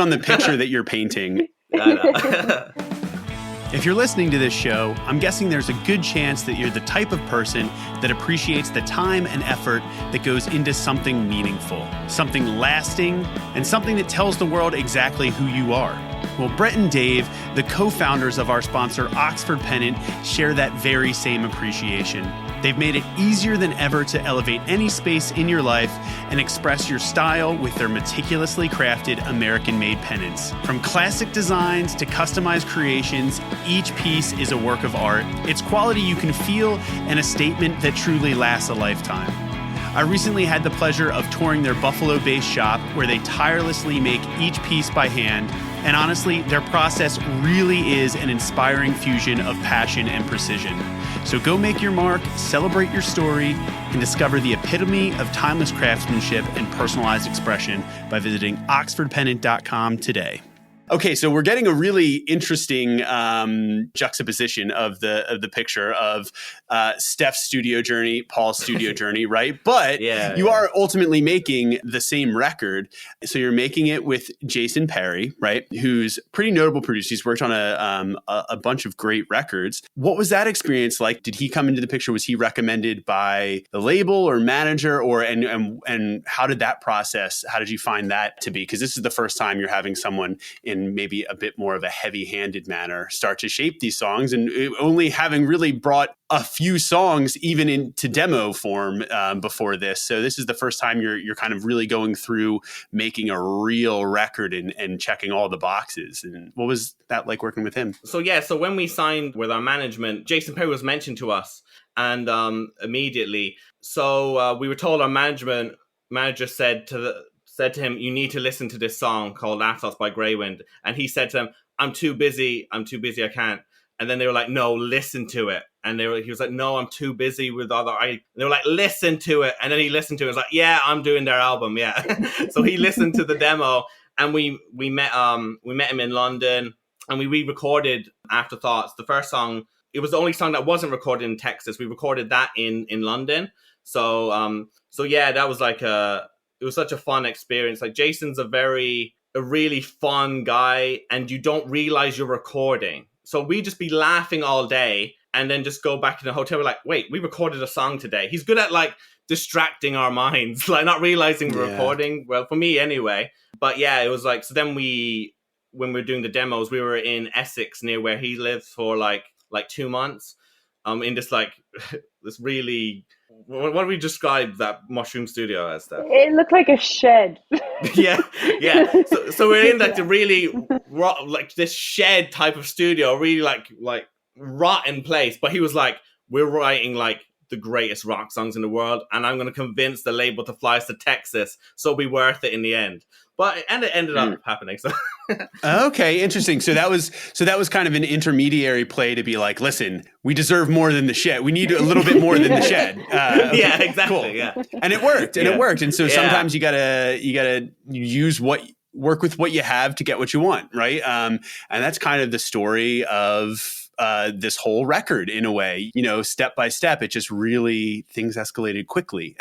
on the picture that you're painting. I know. If you're listening to this show, I'm guessing there's a good chance that you're the type of person that appreciates the time and effort that goes into something meaningful, something lasting, and something that tells the world exactly who you are. Well, Brett and Dave, the co-founders of our sponsor, Oxford Pennant, share that very same appreciation. They've made it easier than ever to elevate any space in your life and express your style with their meticulously crafted American-made pennants. From classic designs to customized creations, each piece is a work of art. It's quality you can feel and a statement that truly lasts a lifetime. I recently had the pleasure of touring their Buffalo-based shop where they tirelessly make each piece by hand. And honestly, their process really is an inspiring fusion of passion and precision. So go make your mark, celebrate your story, and discover the epitome of timeless craftsmanship and personalized expression by visiting oxfordpennant.com today. Okay, so we're getting a really interesting juxtaposition of the picture of Steph's studio journey, Paul's studio journey, right? But you are ultimately making the same record. So you're making it with Jason Perry, right? Who's a pretty notable producer. He's worked on a bunch of great records. What was that experience like? Did he come into the picture? Was he recommended by the label or manager, or and how did that process? How did you find that to be? Because this is the first time you're having someone in maybe a bit more of a heavy-handed manner start to shape these songs, and only having really brought a few songs even into demo form before this. So this is the first time you're kind of really going through making a real record and checking all the boxes. And what was that like working with him? So when we signed with our management, Jason Perry was mentioned to us, and immediately. So we were told our manager said to him, you need to listen to this song called Afterthoughts by Greywind. And he said to him, I'm too busy, I can't. And then they were like, no, listen to it. And he was like, no, I'm too busy with they were like, listen to it. And then he listened to it. It was like, yeah, I'm doing their album. Yeah. So he listened to the demo, and we met him in London, and we re-recorded Afterthoughts. The first song, it was the only song that wasn't recorded in Texas. We recorded that in London. So that was like it was such a fun experience. Like, Jason's a really fun guy, and you don't realize you're recording. So we just be laughing all day and then just go back in the hotel. We're like, wait, we recorded a song today. He's good at like distracting our minds, like not realizing we're recording. Well, for me anyway. But yeah, it was like, so then when we were doing the demos, we were in Essex near where he lives for like 2 months. In this like this really, what do we describe that mushroom studio as, Steph? It looked like a shed. yeah. So we're in like the really like this shed type of studio, really like rotten place. But he was like, we're writing like the greatest rock songs in the world, and I'm going to convince the label to fly us to Texas, so it'll be worth it in the end. But it ended up happening. So okay, interesting. So that was kind of an intermediary play to be like, listen, we deserve more than the shed. We need a little bit more than the shed. Yeah, exactly. Cool. Yeah, and it worked. And so sometimes you gotta work with what you have to get what you want, right? And that's kind of the story of this whole record in a way, step by step. It just really, things escalated quickly.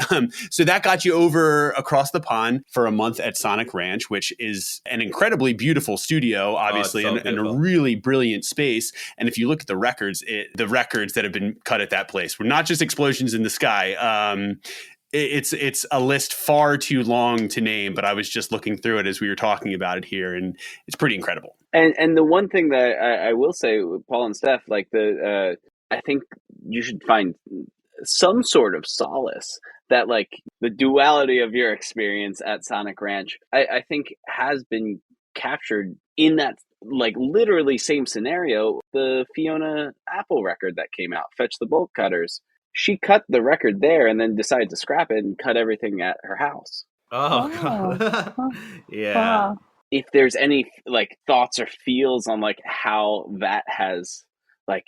So that got you over across the pond for a month at Sonic Ranch, which is an incredibly beautiful studio, obviously, and a really brilliant space. And if you look at the records that have been cut at that place were not just explosions in the sky. It's a list far too long to name, but I was just looking through it as we were talking about it here, and it's pretty incredible. And the one thing that I will say with Paul and Steph, like I think you should find some sort of solace that like the duality of your experience at Sonic Ranch, I think has been captured in that like literally same scenario. The Fiona Apple record that came out, Fetch the Bolt Cutters. She cut the record there and then decided to scrap it and cut everything at her house. Oh, God. Yeah. Wow. If there's any like thoughts or feels on like how that has like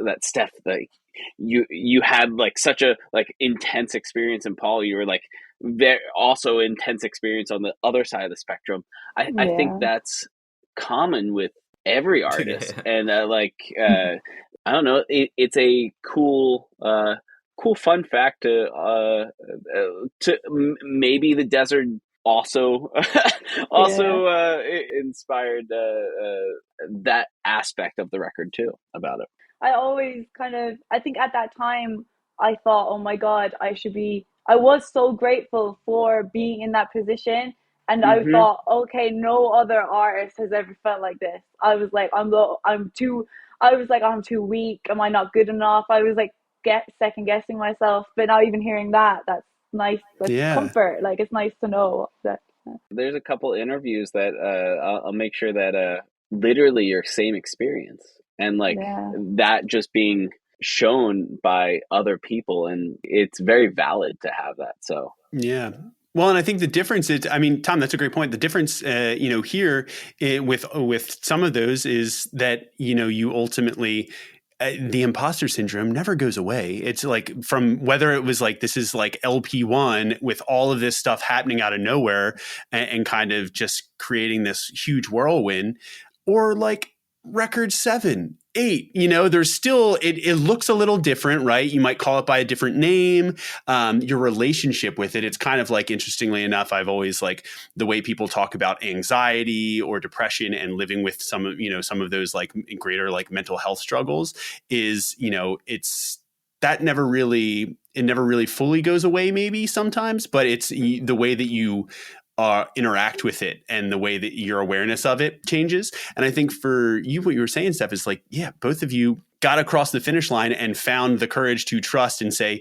that Steph, like you had like such a like intense experience, and Paul, you were like very also intense experience on the other side of the spectrum. I think that's common with every artist. And I don't know, it's a cool Cool fun fact to maybe the desert also Yeah. inspired that aspect of the record too about it. I always I think at that time, I thought, oh my God, I was so grateful for being in that position. And I Mm-hmm. thought, okay, no other artist has ever felt like this. I was like, I'm too weak. Am I not good enough? I was like, second guessing myself. But now even hearing that, that's nice. That's Yeah. comfort. Like, it's nice to know that. There's a couple interviews that I'll make sure that literally your same experience and like Yeah. that just being shown by other people, and it's very valid to have that. So Yeah. Well, and I think the difference is, I mean, Tom, that's a great point. The difference, here with some of those is that, you ultimately, the imposter syndrome never goes away. It's like from whether it was like, this is like LP1 with all of this stuff happening out of nowhere and kind of just creating this huge whirlwind, or like record 7, 8, there's still, it looks a little different, right? You might call it by a different name. Your relationship with it, it's kind of like, interestingly enough, I've always like the way people talk about anxiety or depression and living with some of those like greater like mental health struggles is, it's that never really fully goes away, maybe sometimes, but it's the way that you interact with it and the way that your awareness of it changes. And I think for you, what you were saying, Steph, is like, yeah, both of you got across the finish line and found the courage to trust and say,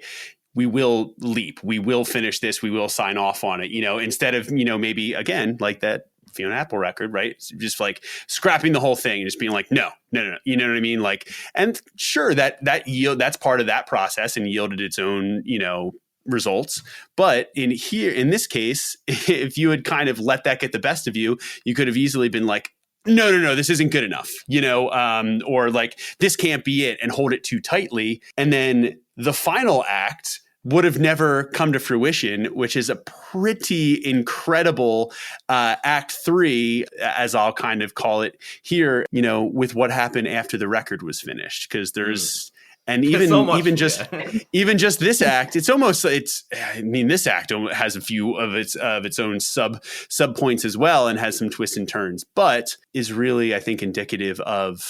we will leap, we will finish this, we will sign off on it, instead of, maybe again, like that Fiona Apple record, right? It's just like scrapping the whole thing and just being like, no. You know what I mean? Like, and sure, that's part of that process and yielded its own, results. But in this case, if you had kind of let that get the best of you, you could have easily been like, no, this isn't good enough, or like, this can't be it, and hold it too tightly. And then the final act would have never come to fruition, which is a pretty incredible act 3, as I'll kind of call it here, with what happened after the record was finished. Because there's and even so much, even just even just this act, this act has a few of its own sub points as well, and has some twists and turns, but is really, I think, indicative of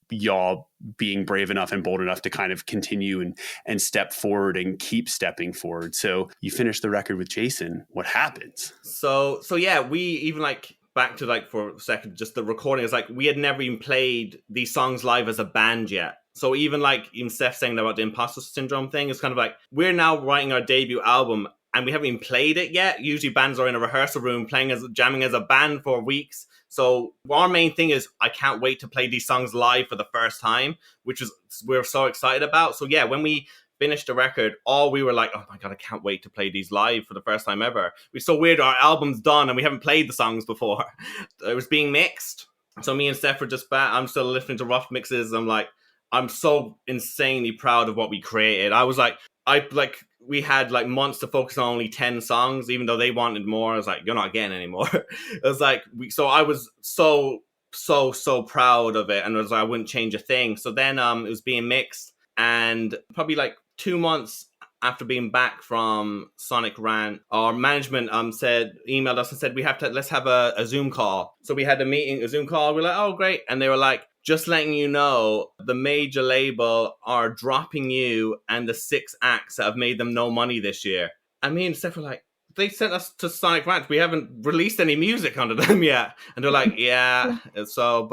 y'all being brave enough and bold enough to kind of continue and step forward and keep stepping forward. So you finish the record with Jason. What happens? So yeah, we even like back to like for a second, just the recording is like we had never even played these songs live as a band yet. So even Steph saying about the imposter syndrome thing, it's kind of like we're now writing our debut album and we haven't even played it yet. Usually bands are in a rehearsal room jamming as a band for weeks. So our main thing is I can't wait to play these songs live for the first time, which is we're so excited about. So yeah, when we finished the record, we were like, oh my God, I can't wait to play these live for the first time ever. It's so weird, our album's done and we haven't played the songs before. It was being mixed. So me and Steph were just back. I'm still listening to rough mixes. I'm so insanely proud of what we created. We had like months to focus on only 10 songs, even though they wanted more. I was like, you're not getting any more. It was like, I was so proud of it. And it was like, I wouldn't change a thing. So then it was being mixed, and probably like 2 months after being back from Sonic Rant, our management emailed us and said, let's have a Zoom call. So we had a Zoom call. We're like, oh, great. And they were like, just letting you know, the major label are dropping you and the 6 acts that have made them no money this year. And me and Steph were like, they sent us to Sonic Ranch. We haven't released any music under them yet. And they're like, yeah. So,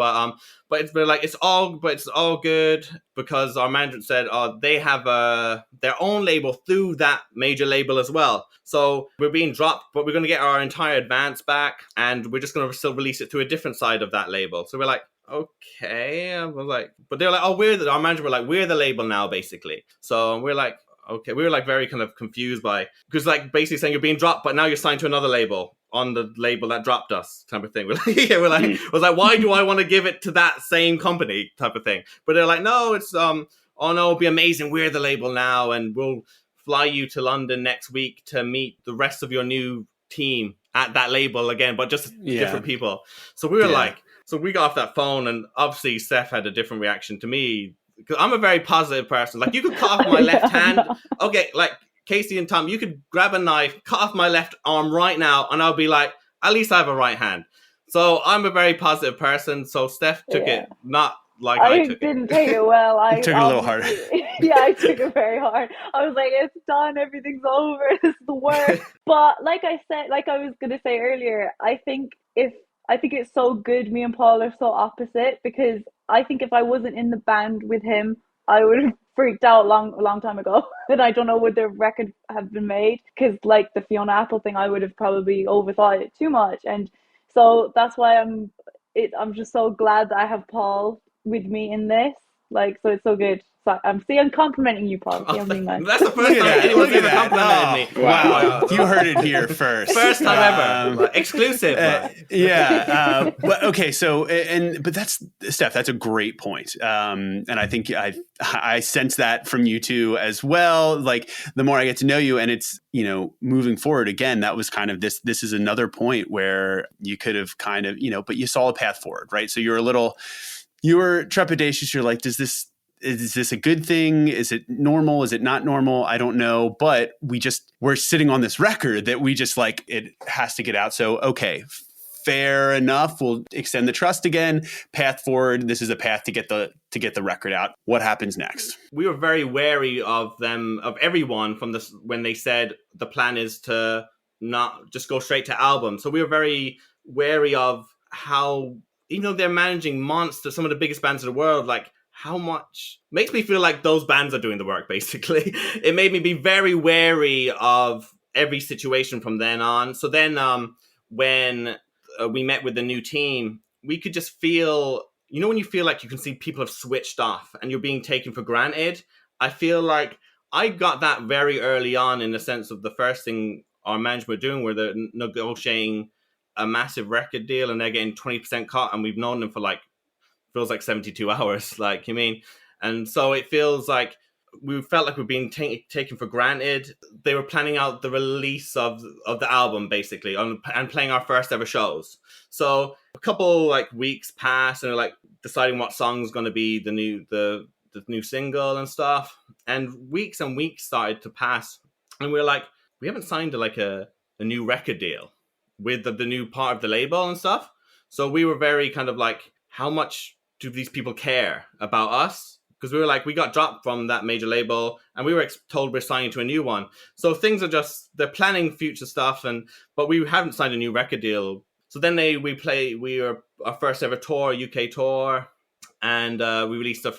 it's all good, because our management said, they have their own label through that major label as well. So we're being dropped, but we're going to get our entire advance back, and we're just going to still release it through a different side of that label. So we're like, okay. I was like, but they're like, our manager were like, we're the label now, basically. So we're like, okay. We were like very kind of confused because like basically saying you're being dropped, but now you're signed to another label on the label that dropped us, type of thing. I was like, why do I want to give it to that same company, type of thing? But they're like, no, it's oh no, it'll be amazing. We're the label now, and we'll fly you to London next week to meet the rest of your new team at that label again, but just different people. So we were like. So we got off that phone, and obviously Steph had a different reaction to me. because I'm a very positive person. Like, you could cut off my left hand. Okay, like Casey and Tom, you could grab a knife, cut off my left arm right now, and I'll be like, at least I have a right hand. So I'm a very positive person. So Steph took it not like I took it. I didn't take it well. I took it a little hard. Yeah, I took it very hard. I was like, it's done, everything's over, this is the worst. But like I was gonna say earlier, I think it's so good me and Paul are so opposite, because I think if I wasn't in the band with him, I would have freaked out a long time ago. And I don't know, would the record have been made? Because like the Fiona Apple thing, I would have probably overthought it too much. And so that's why I'm just so glad that I have Paul with me in this. Like, so it's so good. So I'm complimenting you, Paul. That's the first time anyone's ever complimented me. Wow. You heard it here first. First time ever. Exclusive. Yeah. But okay, so but that's, Steph, that's a great point. And I think I sense that from you two as well. Like, the more I get to know you, and it's, you know, moving forward again, that was kind of this is another point where you could have kind of, you know, but you saw a path forward, right? So you were trepidatious. You're like, is this a good thing? Is it normal? Is it not normal? I don't know. But we're sitting on this record that we just like, it has to get out. So, okay, fair enough. We'll extend the trust again. Path forward. This is a path to get the record out. What happens next? We were very wary of everyone from this, when they said the plan is to not just go straight to album. So we were very wary of how, you know, they're managing monsters, some of the biggest bands in the world, like, how much makes me feel like those bands are doing the work, basically. It made me be very wary of every situation from then on. So then when we met with the new team, we could just feel, you know, when you feel like you can see people have switched off and you're being taken for granted. I feel like I got that very early on, in the sense of the first thing our management were doing, where they're negotiating a massive record deal and they're getting 20% cut, and we've known them for like, feels like 72 hours, like, you mean? And so it feels like we felt like we're being taken for granted. They were planning out the release of the album, basically, and playing our first ever shows. So a couple like weeks passed, and they're like deciding what song's going to be the new single and stuff. And weeks started to pass, and we were like, we haven't signed a new record deal with the new part of the label and stuff. So we were very kind of like, how much do these people care about us? Because we were like, we got dropped from that major label and we were told we're signing to a new one. So things are just, they're planning future stuff, but we haven't signed a new record deal. So then we were our first ever tour, UK tour, and we released a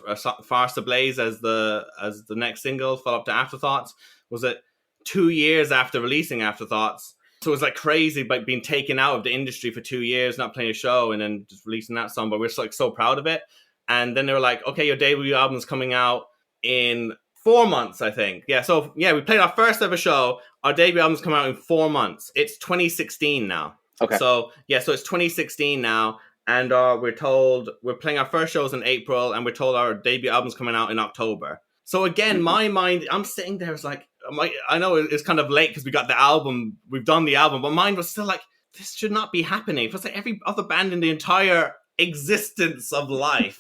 Farce Ablaze as the next single, followed up to Afterthoughts. Was it 2 years after releasing Afterthoughts? So it was like crazy, like being taken out of the industry for 2 years, not playing a show, and then just releasing that song. But we're like so proud of it. And then they were like, okay, your debut album's coming out in 4 months, I think. Yeah, so yeah, we played our first ever show. Our debut album's coming out in 4 months. It's 2016 now. Okay. So yeah, so it's 2016 now. And we're told we're playing our first shows in April, and we're told our debut album's coming out in October. So again, my mind, I'm sitting there, it's like, I know it's kind of late because we got the album, we've done the album, but mine was still like, this should not be happening. It was like every other band in the entire existence of life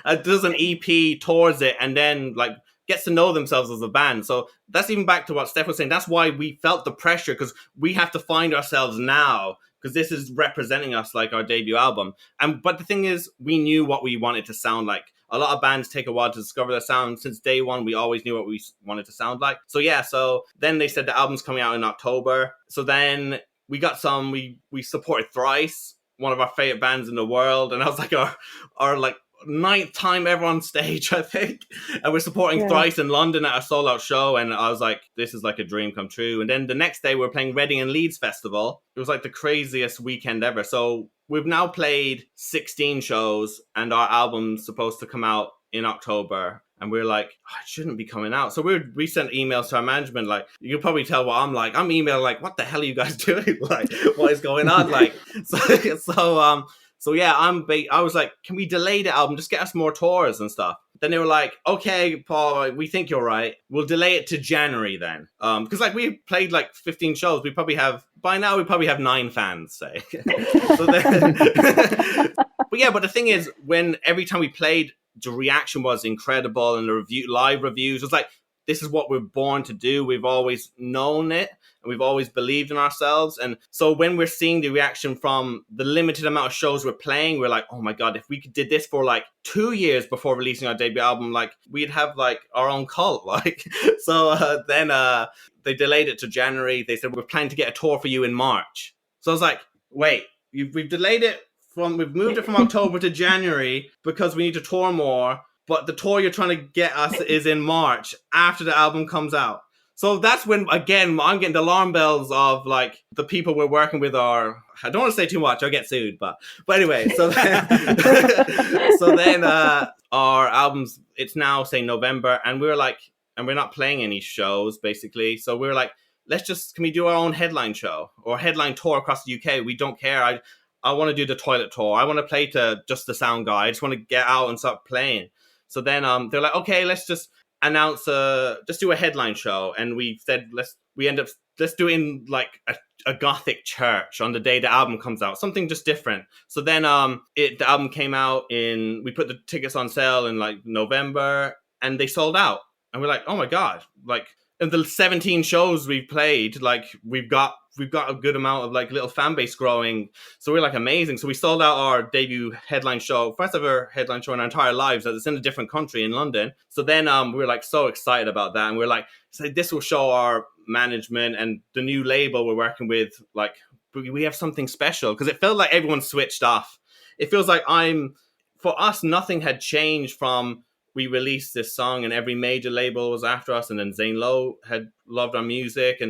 does an EP, tours it, and then like gets to know themselves as a band. So that's even back to what Steph was saying. That's why we felt the pressure, because we have to find ourselves now, because this is representing us like our debut album. But the thing is, we knew what we wanted to sound like. A lot of bands take a while to discover their sound. Since day one, we always knew what we wanted to sound like. So yeah, so then they said the album's coming out in October. So then we got we supported Thrice, one of our favorite bands in the world. And that was like our like 9th time ever on stage, I think. And we're supporting Thrice in London at a sold-out show. And I was like, this is like a dream come true. And then the next day, we were playing Reading and Leeds Festival. It was like the craziest weekend ever. So we've now played 16 shows, and our album's supposed to come out in October. And we're like, it shouldn't be coming out. So we sent emails to our management. Like, you can probably tell what I'm like. I'm emailing like, what the hell are you guys doing? Like, what is going on? Like, so yeah, I was like, can we delay the album? Just get us more tours and stuff. Then they were like, okay, Paul, we think you're right. We'll delay it to January then. Because like we played like 15 shows. By now we probably have 9 fans, say. But the thing is, every time we played the reaction was incredible, and the live reviews was like, this is what we're born to do. We've always known it, and we've always believed in ourselves. And so when we're seeing the reaction from the limited amount of shows we're playing, we're like, oh my God, if we did this for like 2 years before releasing our debut album, like we'd have like our own cult. Like, so then they delayed it to January. They said, we're planning to get a tour for you in March. So I was like, wait, we've delayed it we've moved it from October to January because we need to tour more. But the tour you're trying to get us is in March after the album comes out. So that's when, again, I'm getting the alarm bells of like the people we're working with are, I don't want to say too much, I'll get sued, but anyway, so then our albums, it's now say November, and we're like, and we're not playing any shows basically. So we're like, can we do our own headline show or headline tour across the UK? We don't care. I want to do the toilet tour. I want to play to just the sound guy. I just want to get out and start playing. So then they're like, okay, let's just announce just do a headline show. And we said, let's do it in like a gothic church on the day the album comes out, something just different. So then the album came out we put the tickets on sale in like November, and they sold out. And we're like, oh my God, like in the 17 shows we've played, like we've got a good amount of like little fan base growing. So we're like amazing. So we sold out our debut headline show, first ever headline show in our entire lives. It's in a different country in London. So then we were like so excited about that. And we're like, so this will show our management and the new label we're working with, like we have something special. Because it felt like everyone switched off. It feels like for us, nothing had changed from we released this song and every major label was after us. And then Zane Lowe had loved our music.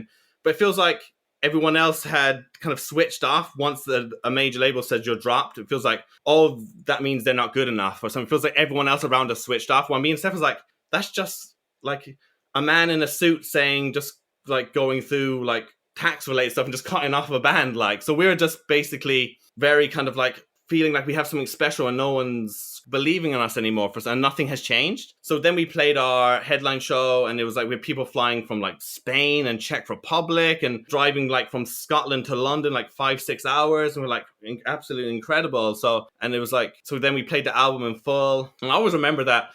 But it feels like everyone else had kind of switched off once a major label says you're dropped. It feels like, oh, that means they're not good enough or something. It feels like everyone else around us switched off. While me and Steph was like, that's just like a man in a suit saying, just like going through like tax related stuff and just cutting off a band. Like, so we were just basically very kind of like feeling like we have something special and no one's believing in us anymore and nothing has changed. So then we played our headline show, and it was like we had people flying from like Spain and Czech Republic and driving like from Scotland to London like 5-6 hours, and we're like absolutely incredible. So and it was like, so then we played the album in full, and I always remember that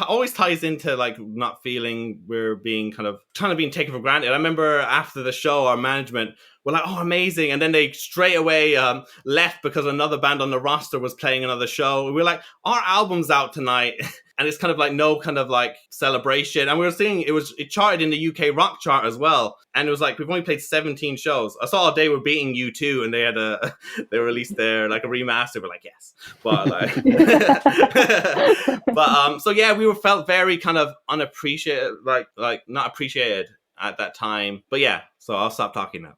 always ties into like not feeling we're being kind of trying to be taken for granted. I remember after the show our management were like, oh, amazing. And then they straight away left because another band on the roster was playing another show. We were like, our album's out tonight. And it's kind of like no kind of like celebration. And we were seeing it charted in the UK rock chart as well. And it was like, we've only played 17 shows. I saw they were beating U2 and they released their like a remaster. We're like, yes. But like, so yeah, we felt very kind of unappreciated, like not appreciated at that time. But yeah, so I'll stop talking now.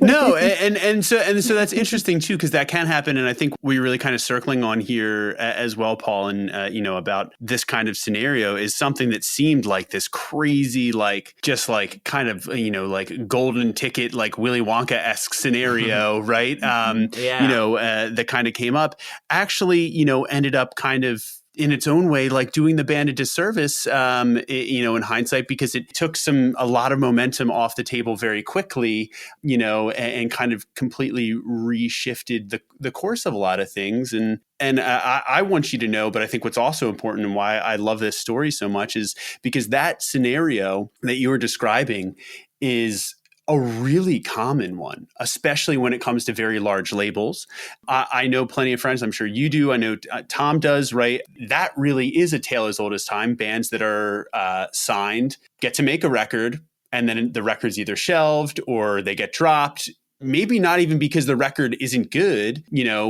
No, and so that's interesting too, because that can happen, and I think we're really kind of circling on here as well, Paul, and about this kind of scenario is something that seemed like this crazy, like just like kind of like golden ticket, like Willy Wonka-esque scenario, right? That kind of came up. Actually, ended up kind of in its own way, like doing the band a disservice, in hindsight, because it took a lot of momentum off the table very quickly, and kind of completely reshifted the course of a lot of things. And I want you to know, but I think what's also important and why I love this story so much is because that scenario that you were describing is a really common one, especially when it comes to very large labels. I know plenty of friends, I'm sure you do. I know Tom does, right? That really is a tale as old as time. Bands that are signed get to make a record, and then the record's either shelved or they get dropped. Maybe not even because the record isn't good,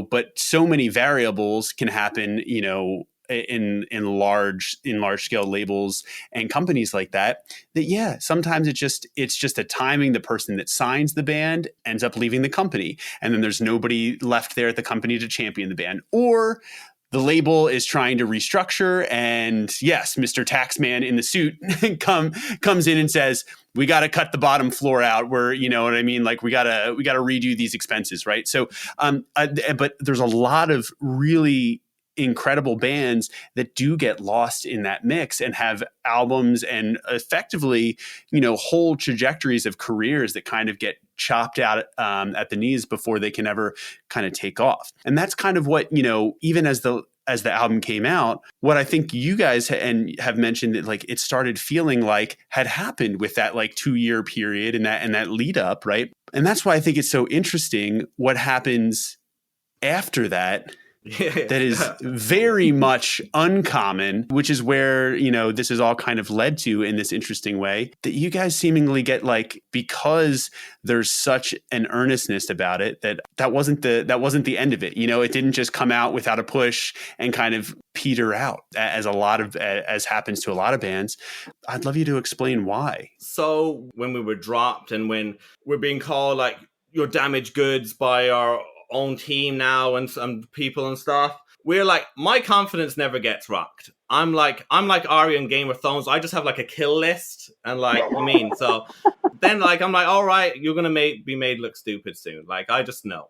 but so many variables can happen, in large scale labels and companies like that yeah, sometimes it's just a timing. The person that signs the band ends up leaving the company, and then there's nobody left there at the company to champion the band, or the label is trying to restructure, and yes, Mr. Taxman in the suit comes in and says, we got to cut the bottom floor out. Where, you know what I mean? Like we got to redo these expenses, right? So, but there's a lot of really incredible bands that do get lost in that mix and have albums and effectively, whole trajectories of careers that kind of get chopped out at the knees before they can ever kind of take off. And that's kind of what, even as the album came out, what I think you guys have mentioned that like it started feeling like had happened with that like 2-year period and that lead up, right? And that's why I think it's so interesting what happens after that. That is very much uncommon, which is where, this is all kind of led to in this interesting way that you guys seemingly get like, because there's such an earnestness about it, that wasn't the end of it. It didn't just come out without a push and kind of peter out as happens to a lot of bands. I'd love you to explain why. So when we were dropped and when we're being called like your damaged goods by our own team now and some people and stuff, we're like, my confidence never gets rocked. I'm like Arya in Game of Thrones. I just have like a kill list and like so then like I'm like, all right, you're gonna be made look stupid soon. Like I just know.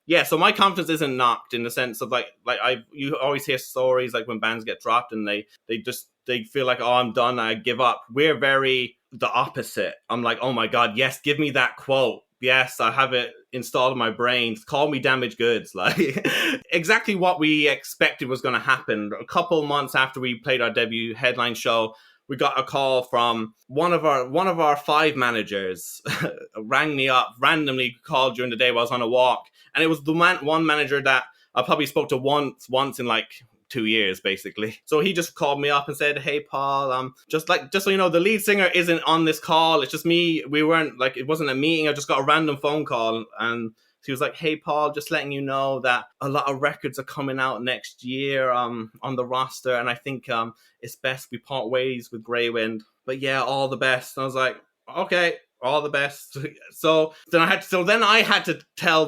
Yeah, so my confidence isn't knocked in the sense of you always hear stories like when bands get dropped and they feel like, oh, I'm done, I give up. We're very the opposite. I'm like, oh my god, yes, give me that quote. Yes, I have it installed in my brain. Call me damaged goods. Like exactly what we expected was going to happen. A couple months after we played our debut headline show, we got a call from one of our 5 managers. Rang me up, randomly called during the day while I was on a walk, and it was the one manager that I probably spoke to once in like 2 years, basically. So he just called me up and said, hey Paul, just so you know, the lead singer isn't on this call, it's just me. We weren't like, it wasn't a meeting, I just got a random phone call, and he was like, hey Paul, just letting you know that a lot of records are coming out next year on the roster, and I think it's best we part ways with Greywind, but yeah, all the best. And I was like, okay, all the best. So then I had to tell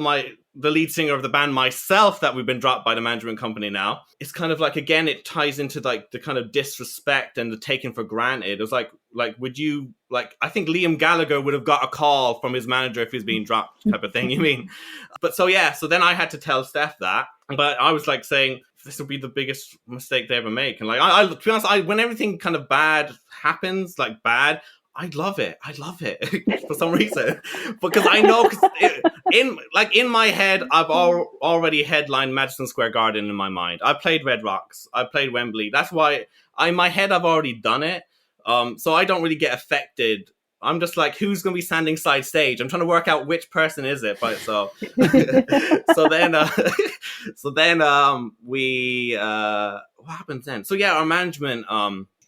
the lead singer of the band myself that we've been dropped by the management company now. It's kind of like, again, it ties into like the kind of disrespect and the taken for granted. It was like would you, like, I think Liam Gallagher would have got a call from his manager if he's being dropped type of thing, you mean? But so then I had to tell Steph that, but I was like saying, this will be the biggest mistake they ever make. And like, I to be honest, when everything kind of bad happens, like bad, I love it for some reason, because I know, in my head, I've already headlined Madison Square Garden in my mind. I played Red Rocks, I played Wembley. That's why in my head I've already done it. So I don't really get affected. I'm just like, who's going to be standing side stage? I'm trying to work out which person is it. But so then we what happens then? So yeah, our management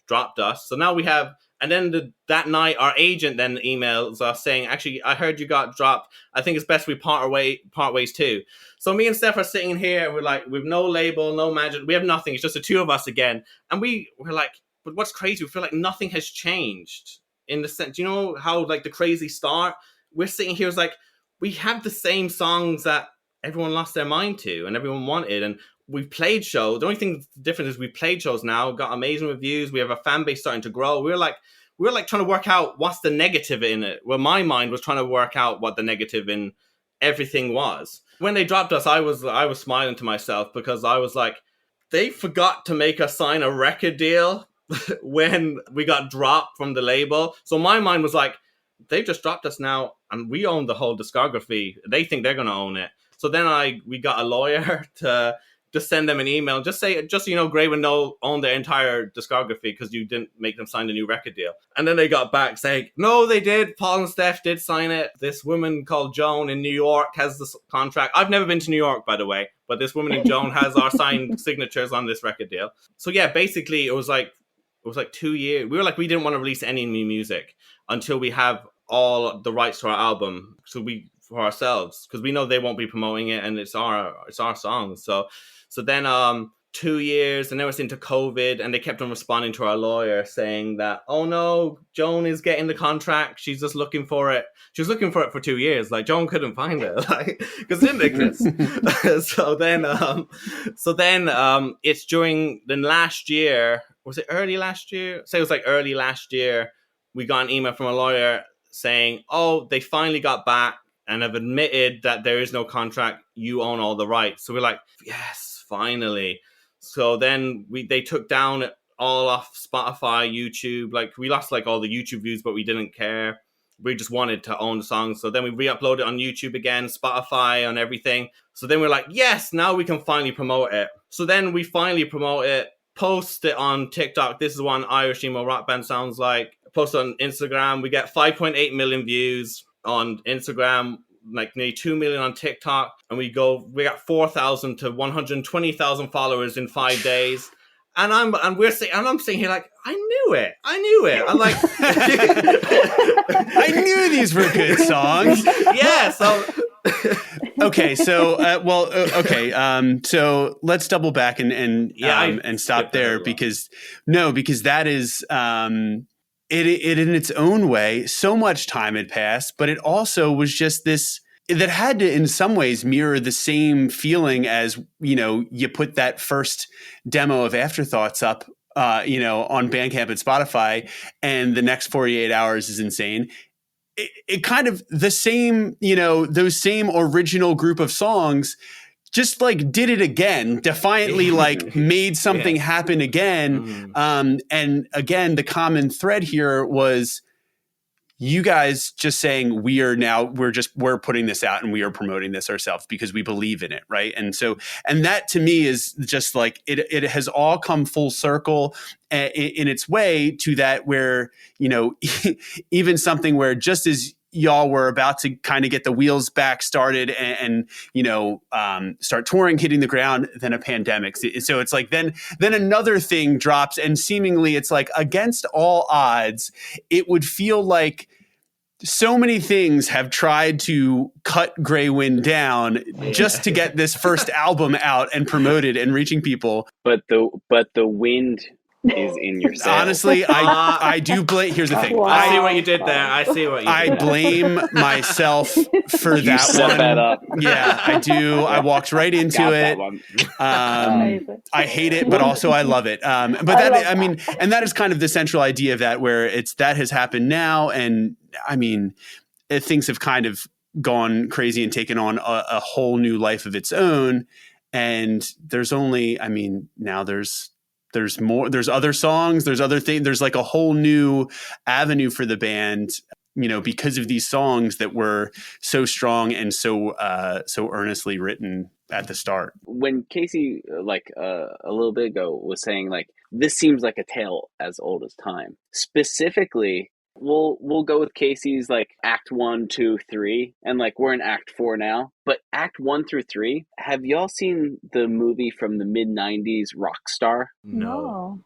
dropped us. So now we have. And then that night, our agent then emails us saying, actually, I heard you got dropped. I think it's best we part ways too. So me and Steph are sitting here, and we're like, we've no label, no magic. We have nothing. It's just the two of us again. And we're like, but what's crazy? We feel like nothing has changed in the sense, you know how like the crazy start? We're sitting here, it's like, we have the same songs that everyone lost their mind to and everyone wanted. And we've played shows. The only thing different is we've played shows now, got amazing reviews. We have a fan base starting to grow. We're like trying to work out what's the negative in it. Well, my mind was trying to work out what the negative in everything was. When they dropped us, I was smiling to myself because I was like, they forgot to make us sign a record deal when we got dropped from the label. So my mind was like, they just dropped us now and we own the whole discography. They think they're going to own it. So then we got a lawyer to just send them an email, just so you know, Greywind owned their entire discography because you didn't make them sign a new record deal. And then they got back saying, no, they did. Paul and Steph did sign it. This woman called Joan in New York has this contract. I've never been to New York, by the way, but this woman in Joan has our signed signatures on this record deal. So yeah, basically it was like 2 years. We were like, we didn't want to release any new music until we have all the rights to our album. For ourselves, because we know they won't be promoting it and it's our songs. So then 2 years, and then it was into COVID, and they kept on responding to our lawyer saying that, oh no, Joan is getting the contract. She's just looking for it. She was looking for it for 2 years. Like, Joan couldn't find it, like, because it didn't exist. So then it's during the last year. Was it early last year? Say it was like early last year. We got an email from a lawyer saying, oh, they finally got back and have admitted that there is no contract. You own all the rights. So we're like, yes, finally. So then they took down all off Spotify, YouTube. Like, we lost like all the YouTube views, but we didn't care. we just wanted to own the song. So then we re-uploaded it on YouTube again, Spotify, on everything. So then we're like, yes, now we can finally promote it. So then we finally promote it, post it on TikTok. This is what an Irish emo rock band sounds like. Post it on Instagram. We get 5.8 million views on Instagram, like nearly 2 million on TikTok. And we got 4,000 to 120,000 followers in 5 days. And I'm sitting here like, I knew it. I'm like, I knew these were good songs. Yeah. So okay. So, so let's double back and stop there because that is, it in its own way, so much time had passed, but it also was just this, that had to in some ways mirror the same feeling as, you put that first demo of Afterthoughts up, on Bandcamp and Spotify, and the next 48 hours is insane. It kind of the same, those same original group of songs just like did it again, defiantly, like made something happen again. And again, the common thread here was you guys just saying we're putting this out and we are promoting this ourselves because we believe in it. Right. And so, and that to me is just like, it has all come full circle in its way to that where, even something where just as y'all were about to kind of get the wheels back started and start touring, hitting the ground, then a pandemic. So it's like, then another thing drops and seemingly it's like against all odds, it would feel like so many things have tried to cut Greywind down just to get this first album out and promoted and reaching people. But the wind is in your sails. Honestly, I do blame. Here's the thing. Wow. I see what you did there. I blame myself for You that set one. that up. Yeah, I do. I walked right into Got it. that one. I hate it, but also I love it. But and that is kind of the central idea of that, where that has happened now, and I mean, things have kind of gone crazy and taken on a whole new life of its own. And there's only, now there's more, there's other songs, there's other things, there's like a whole new avenue for the band, because of these songs that were so strong and so earnestly written at the start. When Casey, a little bit ago, was saying like, this seems like a tale as old as time. Specifically, we'll go with Casey's like Act 1, 2, 3, and like we're in Act 4 now. But Act 1 through 3, have y'all seen the movie from the mid-90s, Rockstar? No.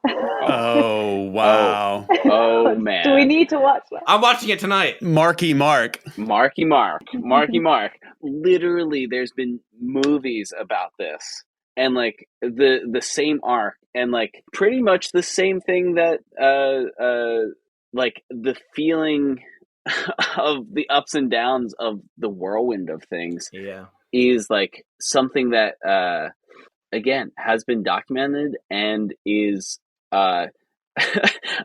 Oh, wow. Oh man. Do we need to watch that? I'm watching it tonight. Marky Mark. Literally, there's been movies about this. And like the same arc, and like pretty much the same thing that like the feeling of the ups and downs of the whirlwind of things is like something that again has been documented and is in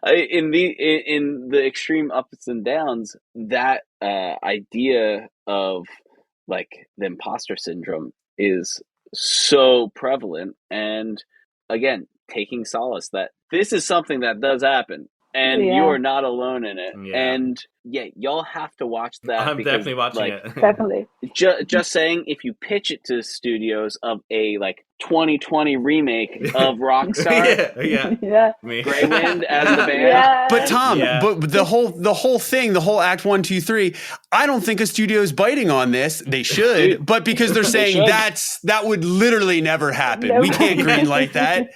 the extreme ups and downs, that idea of like the imposter syndrome is so prevalent. And again, taking solace that this is something that does happen. And you are not alone in it. Yeah. And y'all have to watch that. I'm definitely watching it. Definitely. Just saying, if you pitch it to studios of a like 2020 remake of Rockstar, Greywind as the band. Yeah. But Tom, but the whole thing, the whole Act 1, 2, 3, I don't think a studio is biting on this. They should, but because they're saying that would literally never happen. We can't greenlight that,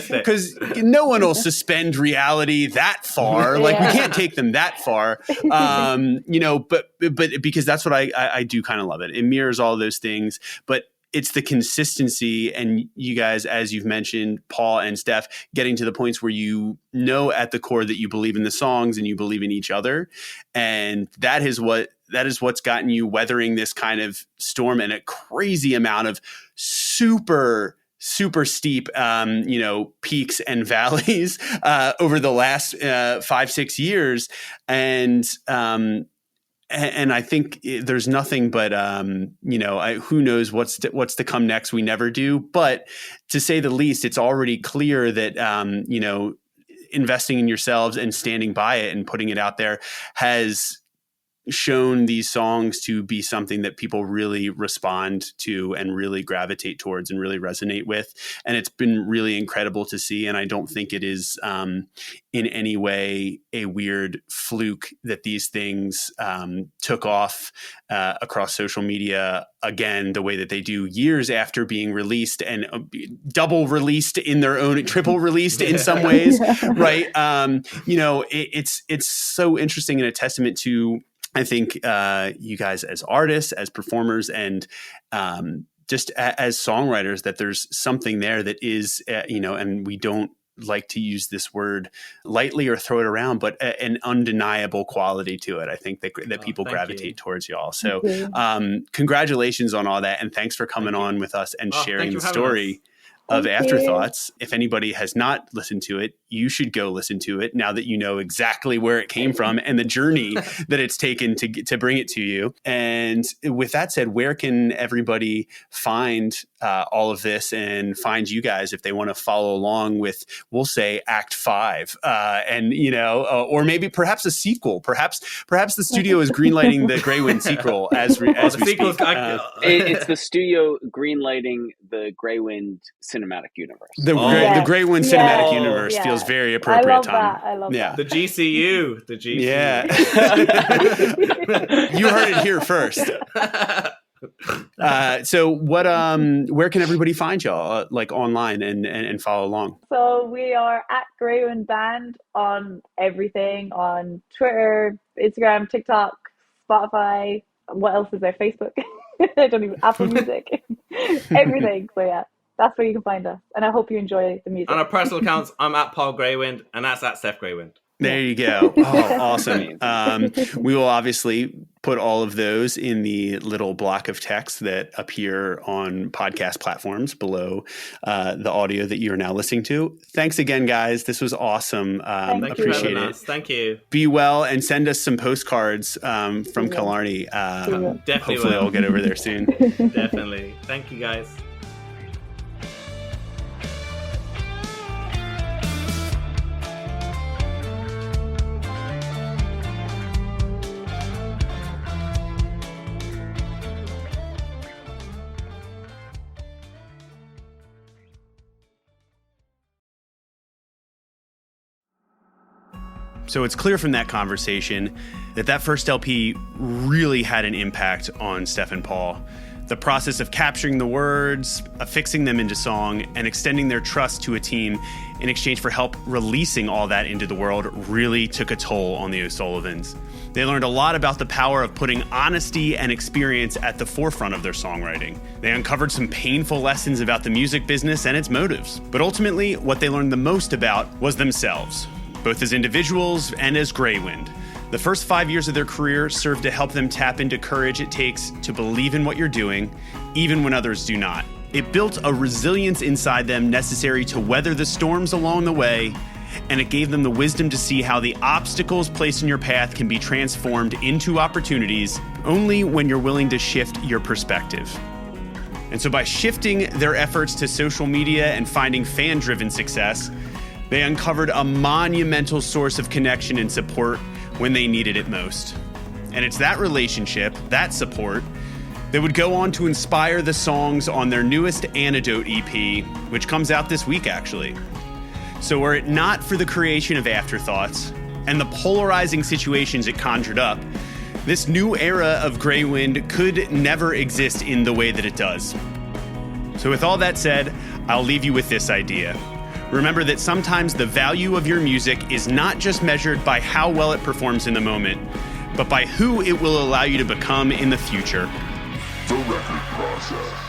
because no one will suspend reality that far. Like we can't take them that far, but because that's what I do kind of love it. It mirrors all those things, but it's the consistency, and you guys, as you've mentioned, Paul and Steph, getting to the points where at the core that you believe in the songs and you believe in each other. And that is what's gotten you weathering this kind of storm and a crazy amount of super steep, peaks and valleys over the last 5-6 years. And I think there's nothing but, who knows what's to come next. We never do. But to say the least, it's already clear that, investing in yourselves and standing by it and putting it out there has shown these songs to be something that people really respond to and really gravitate towards and really resonate with. And it's been really incredible to see. And I don't think it is in any way a weird fluke that these things took off across social media again, the way that they do years after being released and double released in their own, triple released in some ways. Right. It's so interesting and a testament to, I think, you guys as artists, as performers, and just as songwriters, that there's something there that is, and we don't like to use this word lightly or throw it around, but an undeniable quality to it. I think that people gravitate towards y'all. So congratulations on all that. And thanks for coming on with us and sharing the story of Afterthoughts. If anybody has not listened to it, you should go listen to it now that you know exactly where it came from and the journey that it's taken to bring it to you. And with that said, where can everybody find all of this and find you guys if they want to follow along with, we'll say, Act 5, or maybe perhaps a sequel. Perhaps the studio is greenlighting the Greywind sequel as we speak. It's the studio greenlighting the Greywind cinematic universe. The Greywind cinematic universe feels very appropriate, Tom. I love that. The GCU. Yeah. You heard it here first. So what, where can everybody find y'all online and follow along? So we are at Greywind Band on everything, on Twitter, Instagram, TikTok, Spotify. What else is there? Facebook. I don't even, Apple Music, everything. So yeah, that's where you can find us. And I hope you enjoy the music. On our personal accounts, I'm at Paul Greywind, and that's at Steph Greywind. There you go. Oh, awesome. We will obviously put all of those in the little block of text that appear on podcast platforms below the audio that you are now listening to. Thanks again, guys. This was awesome. Appreciate it. Thank you. Be well and send us some postcards from Killarney. Definitely. Hopefully I'll get over there soon. Definitely. Thank you, guys. So it's clear from that conversation that first LP really had an impact on Steph and Paul. The process of capturing the words, affixing them into song, and extending their trust to a team in exchange for help releasing all that into the world really took a toll on the O'Sullivans. They learned a lot about the power of putting honesty and experience at the forefront of their songwriting. They uncovered some painful lessons about the music business and its motives. But ultimately, what they learned the most about was themselves, both as individuals and as Greywind. The first 5 years of their career served to help them tap into courage it takes to believe in what you're doing, even when others do not. It built a resilience inside them necessary to weather the storms along the way, and it gave them the wisdom to see how the obstacles placed in your path can be transformed into opportunities only when you're willing to shift your perspective. And so by shifting their efforts to social media and finding fan-driven success, they uncovered a monumental source of connection and support when they needed it most. And it's that relationship, that support, that would go on to inspire the songs on their newest Antidote EP, which comes out this week, actually. So were it not for the creation of Afterthoughts and the polarizing situations it conjured up, this new era of Greywind could never exist in the way that it does. So with all that said, I'll leave you with this idea. Remember that sometimes the value of your music is not just measured by how well it performs in the moment, but by who it will allow you to become in the future. The Record Process.